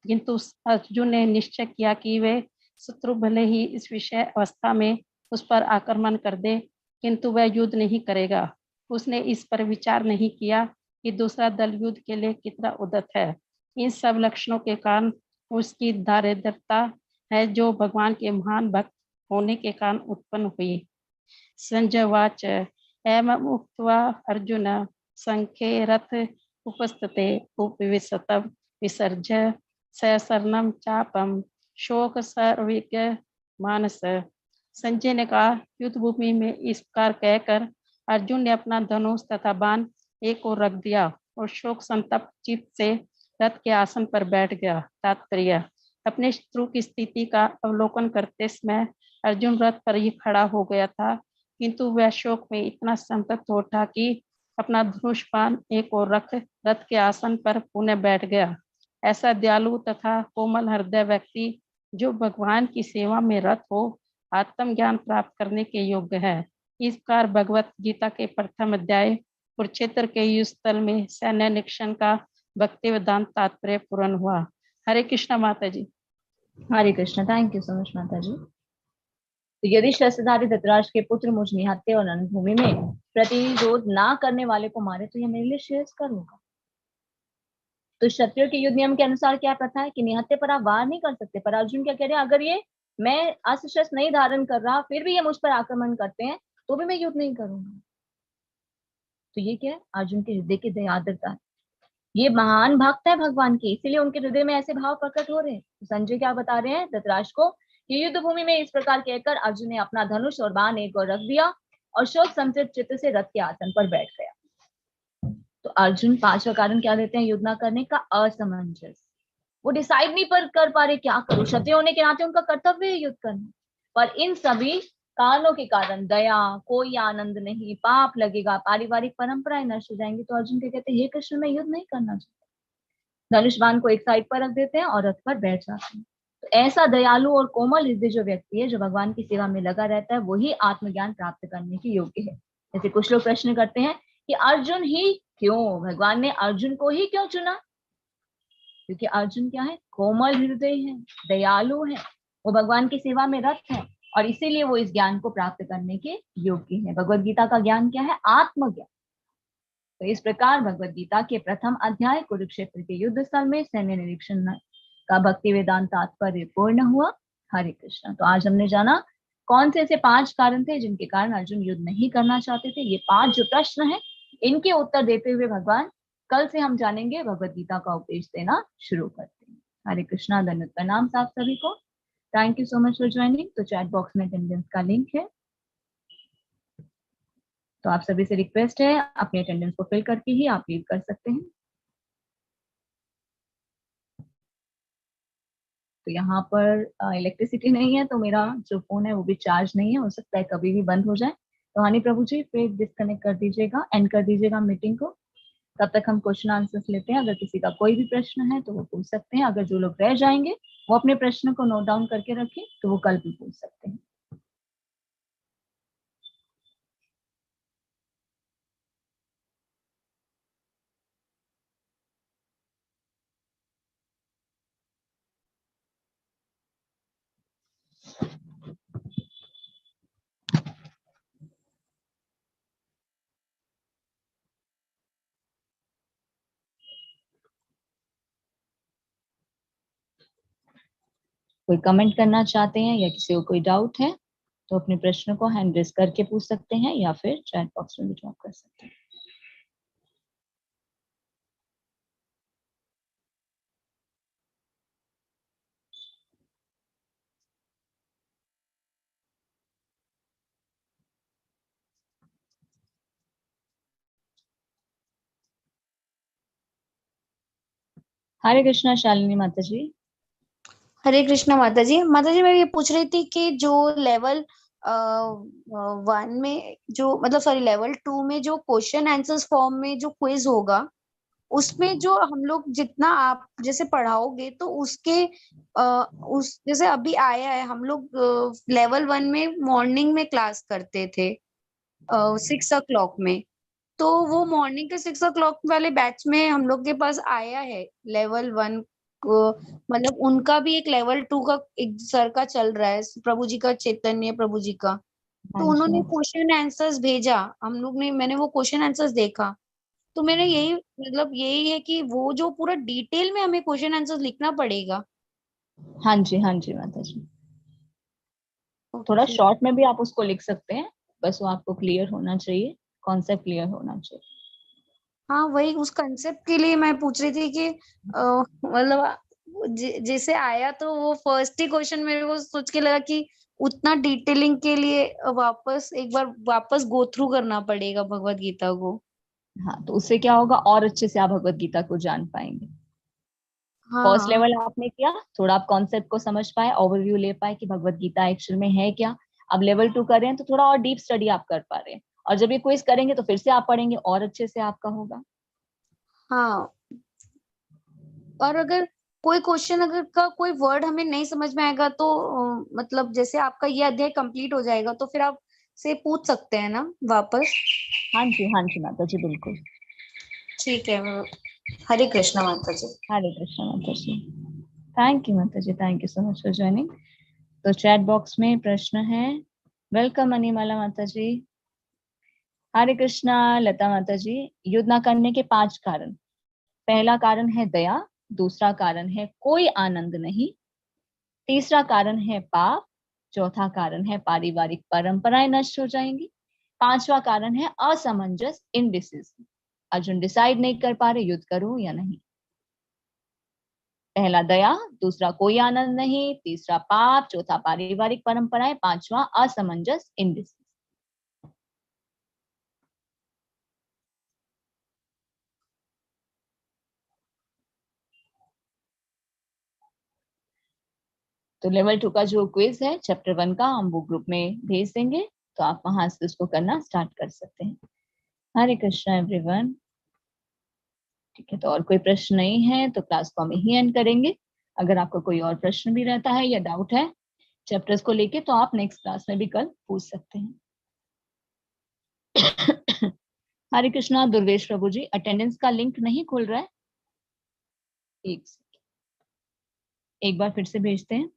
किंतु अर्जुन ने निश्चय किया कि वे शत्रु भले ही इस विषय अवस्था में उस पर आक्रमण कर दे, किंतु वह युद्ध नहीं करेगा। उसने इस पर विचार नहीं किया कि दूसरा दल युद्ध के लिए कितना उद्यत है। इन सब लक्षणों के कारण उसकी दारिद्रता है, जो भगवान के महान भक्त होने के कारण उत्पन्न हुई। संजय वाच एवं उक्त्वा अर्जुन संख्ये रथ उपस्थिते उपविशतम विसर्ज्य सशरणम चापम शोक सर्विज्ञ मानस। संजय ने कहा, युद्ध भूमि में इस प्रकार कहकर अर्जुन ने अपना धनुष तथा बाण एक ओर रख दिया और शोक संतप्त चित्त से रथ के आसन पर बैठ गया। तात्पर्य, अपने शत्रु की स्थिति का अवलोकन करते समय अर्जुन रथ पर ही खड़ा हो गया था, किंतु वह शोक में इतना संतप्त हो उठा कि अपना धनुष बाण एक ओर रख रथ के आसन पर पुनः बैठ गया। ऐसा दयालु तथा कोमल हृदय व्यक्ति जो भगवान की सेवा में रत हो, आत्मज्ञान प्राप्त करने के योग्य है। इस प्रकार भगवत गीता के प्रथम अध्याय कुरुक्षेत्र के युद्ध स्थल में सैन्य निरीक्षण का भक्ति वेदांत तात्पर्य पूर्ण हुआ। हरे कृष्ण माता जी। Hare Krishna. Thank you so much माता जी। तो यदि शस्त्रधारी धृतराष्ट्र के पुत्र मुझ निहत्थे और रणभूमि में प्रतिरोध ना करने वाले को मारे तो यह मेरे लिए श्रेयस्कर होगा। तो क्षत्रियों के युद्ध नियम के अनुसार क्या प्रथा है कि निहत्थे पर आप वार नहीं कर सकते, पर अर्जुन क्या कह रहे हैं, अगर ये मैं अस्त्र शस्त्र नहीं धारण कर रहा फिर भी ये मुझ पर आक्रमण करते हैं तो भी मैं युद्ध नहीं करूंगा। तो ये क्या है? अर्जुन के हृदय की दयाद्रता है। ये महान भक्त है भगवान के, इसीलिए उनके हृदय में ऐसे भाव प्रकट हो रहे हैं। तो संजय क्या बता रहे हैं धृतराष्ट्र को कि युद्ध भूमि में इस प्रकार कहकर अर्जुन ने अपना धनुष और बाण एक ओर रख दिया और शोक संतृप्त चित्त से रथ के आसन पर बैठ गया। तो अर्जुन 5वां कारण क्या देते हैं युद्ध न करने का? असमंजस। वो डिसाइड नहीं कर पा रहे क्या करूं। क्षत्रिय होने के नाते उनका कर्तव्य है युद्ध करना, पर इन सभी कारणों के कारण, दया, कोई आनंद नहीं, पाप लगेगा, पारिवारिक परंपराएं नष्ट हो जाएंगी, तो अर्जुन के कहते हैं हे कृष्ण मैं युद्ध नहीं करना चाहता। धनुष बाण को एक साइड पर रख देते हैं और रथ पर बैठ जाते हैं। तो ऐसा दयालु और कोमल हृदय जो व्यक्ति है, जो भगवान की सेवा में लगा रहता है, वही आत्मज्ञान प्राप्त करने के योग्य है। जैसे कुछ लोग प्रश्न करते हैं कि अर्जुन ही क्यों, भगवान ने अर्जुन को ही क्यों चुना? क्योंकि अर्जुन क्या है? कोमल हृदय है, दयालु है, वो भगवान की सेवा में रत है, और इसीलिए वो इस ज्ञान को प्राप्त करने के योग्य है। भगवत गीता का ज्ञान क्या है? आत्मज्ञान। तो इस प्रकार भगवत गीता के प्रथम अध्याय कुरुक्षेत्र के युद्ध स्थल में सैन्य निरीक्षण का भक्ति वेदांत तात्पर्य पूर्ण हुआ। हरे कृष्ण। तो आज हमने जाना कौन से ऐसे 5 कारण थे जिनके कारण अर्जुन युद्ध नहीं करना चाहते थे। ये 5 जो प्रश्न है, इनके उत्तर देते हुए भगवान कल से हम जानेंगे भगवत गीता का उपदेश देना शुरू करते हैं। हरे कृष्णा। धन्यवाद। प्रणाम आप सभी को। Thank you so much for joining. तो चैट बॉक्स में अटेंडेंस का लिंक है, तो आप सभी से रिक्वेस्ट है अपनी अटेंडेंस को फिल करके ही आप लीव कर सकते हैं। तो यहाँ पर इलेक्ट्रिसिटी नहीं है, तो मेरा जो फोन है वो भी चार्ज नहीं है, हो सकता है कभी भी बंद हो जाए। तो हनी प्रभु जी फिर डिस्कनेक्ट कर दीजिएगा, एंड कर दीजिएगा मीटिंग को। तब तक हम क्वेश्चन आंसर्स लेते हैं। अगर किसी का कोई भी प्रश्न है तो वो पूछ सकते हैं। अगर जो लोग रह जाएंगे वो अपने प्रश्न को नोट डाउन करके रखें, तो वो कल भी पूछ सकते हैं। कोई कमेंट करना चाहते हैं या किसी को कोई डाउट है तो अपने प्रश्न को हैंड रेज करके पूछ सकते हैं, या फिर चैट बॉक्स में भी ड्रॉप कर सकते हैं। हरे कृष्णा शालिनी माता जी। हरे कृष्णा माता जी। माता जी मैं ये पूछ रही थी कि जो लेवल 1 में जो मतलब सॉरी लेवल 2 में जो क्वेश्चन आंसर्स फॉर्म में जो क्विज होगा, उसमें जो हम लोग जितना आप जैसे पढ़ाओगे तो उसके उस जैसे अभी आया है, हम लोग लेवल 1 में मॉर्निंग में क्लास करते थे 6 o'clock में, तो वो मॉर्निंग के 6 o'clock वाले बैच में हम लोग के पास आया है लेवल 1 को, मतलब उनका भी एक लेवल 2 का एक सर का चल रहा है, प्रभु जी का, चैतन्य प्रभु जी का। तो उन्होंने क्वेश्चन आंसर्स भेजा, हम लोग ने, मैंने वो क्वेश्चन आंसर्स देखा, तो मैंने यही मतलब यही है कि वो जो पूरा डिटेल में हमें क्वेश्चन आंसर्स लिखना पड़ेगा। हाँ जी माता जी। थोड़ा शॉर्ट में भी आप उसको लिख सकते हैं, बस वो आपको क्लियर होना चाहिए, कॉन्सेप्ट क्लियर होना चाहिए। हाँ वही उस कंसेप्ट के लिए मैं पूछ रही थी कि मतलब जैसे आया तो वो फर्स्ट ही क्वेश्चन मेरे को सोच के लगा कि उतना डिटेलिंग के लिए वापस एक बार वापस गो थ्रू करना पड़ेगा भगवत गीता को। हाँ, तो उससे क्या होगा, और अच्छे से आप भगवत गीता को जान पाएंगे। फर्स्ट हाँ लेवल आपने किया, थोड़ा आप कॉन्सेप्ट को समझ पाए, ओवरव्यू ले पाए कि भगवत गीता एक्चुअल में है क्या। अब लेवल 2 कर रहे हैं तो थोड़ा और डीप स्टडी आप कर पा रहे हैं, और जब ये क्विज करेंगे तो फिर से आप पढ़ेंगे और अच्छे से आपका होगा। हाँ। और अगर कोई क्वेश्चन अगर का कोई वर्ड हमें नहीं समझ में आएगा तो मतलब जैसे आपका ये अध्याय कंप्लीट हो जाएगा तो फिर आप से पूछ सकते हैं ना वापस? हाँ जी माता जी, बिल्कुल ठीक है। हरे कृष्णा माता जी। हरे कृष्णा माता जी। थैंक यू माता जी, thank you so much for joining. तो चैट बॉक्स में प्रश्न है। वेलकम अनिमाला माता जी। हरे कृष्णा लता माता जी। युद्ध न करने के 5 कारण। पहला कारण है दया, दूसरा कारण है कोई आनंद नहीं, तीसरा कारण है पाप, चौथा कारण है पारिवारिक परंपराएं नष्ट हो जाएंगी, पांचवा कारण है असमंजस, इनडिसिजन। अर्जुन डिसाइड नहीं कर पा रहे युद्ध करूं या नहीं। पहला दया, दूसरा कोई आनंद नहीं, तीसरा पाप, चौथा पारिवारिक परंपराएं, पांचवा असमंजस, इनडिसिजन। तो लेवल 2 का जो क्विज है चैप्टर 1 का हम वो ग्रुप में भेज देंगे, तो आप वहां से उसको करना स्टार्ट कर सकते हैं। हरे कृष्णा एवरीवन। ठीक है, तो और कोई प्रश्न नहीं है तो क्लास को हम यही एंड करेंगे। अगर आपको कोई और प्रश्न भी रहता है या डाउट है चैप्टर्स को लेके तो आप नेक्स्ट क्लास में भी कल पूछ सकते हैं। हरे कृष्णा। दुर्वेश प्रभु जी, अटेंडेंस का लिंक नहीं खुल रहा है, एक बार फिर से भेजते हैं।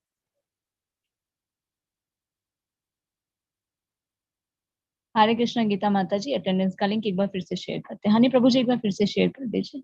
हरे कृष्णा गीता माता जी, अटेंडेंस का लिंक एक बार फिर से शेयर करते हैं। हनी प्रभु जी एक बार फिर से शेयर कर दीजिए।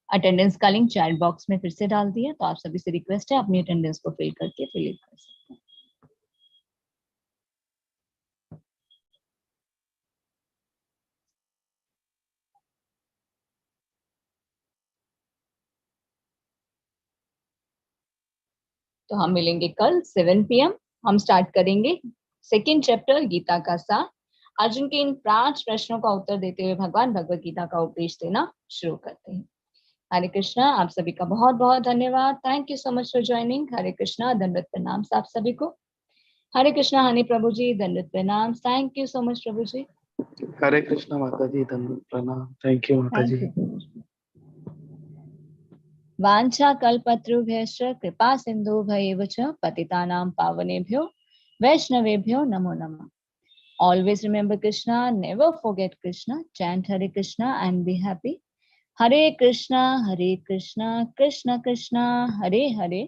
अटेंडेंस का लिंक चैट बॉक्स में फिर से डाल दिया, तो आप सभी से रिक्वेस्ट है अपनी अटेंडेंस को फिल करके फिल कर सकते हैं। तो हम मिलेंगे कल 7 PM। हम स्टार्ट करेंगे सेकेंड चैप्टर गीता का सार। अर्जुन के इन 5 प्रश्नों का उत्तर देते हुए भगवान भगवत गीता का उपदेश देना शुरू करते हैं। हरे कृष्णा। आप सभी का बहुत बहुत धन्यवाद। Thank you so much for joining. Hare Krishna. दंडवत प्रणाम आप सभी को। हरे कृष्णा। हनी प्रभु जी, दंडवत प्रणाम। थैंक यू सो मच प्रभु जी। हरे कृष्णा माता जी, दंडवत प्रणाम। थैंक यू माता जी। वांछा कल्पतरुभ्यश्च कृपा सिन्धुभ्यैव च पतितानां पावनेभ्यो वैष्णवेभ्यो नमो नमः। Always remember Krishna, never forget Krishna, chant Hare Krishna and be happy. Hare Krishna, Krishna Krishna, Hare Hare,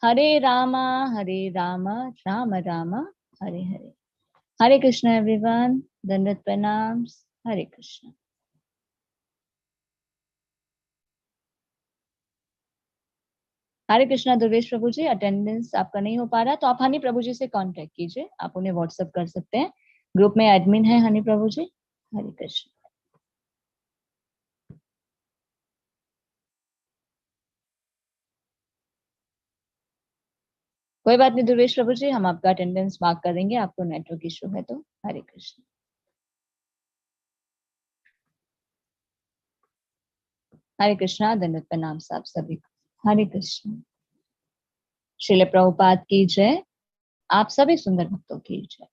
Hare Rama, Rama Rama, Hare Hare. Hare Krishna everyone. Dandat pranams. Hare Krishna. Hare Krishna. Durvesh Prabhu ji, attendance आपका नहीं हो पा रहा तो आप हनी प्रभु जी से contact कीजिए, आप उन्हें व्हाट्सएप कर सकते हैं। ग्रुप में एडमिन है हनी प्रभु जी। हरे कृष्ण। कोई बात नहीं दुर्वेश प्रभु जी, हम आपका अटेंडेंस मार्क कर देंगे, आपको नेटवर्क इशू है तो। हरे कृष्ण। हरे कृष्णा। दंडवत प्रणाम आप सभी को। हरे कृष्ण। श्रील प्रभुपाद की जय। आप सभी सुंदर भक्तों की जय।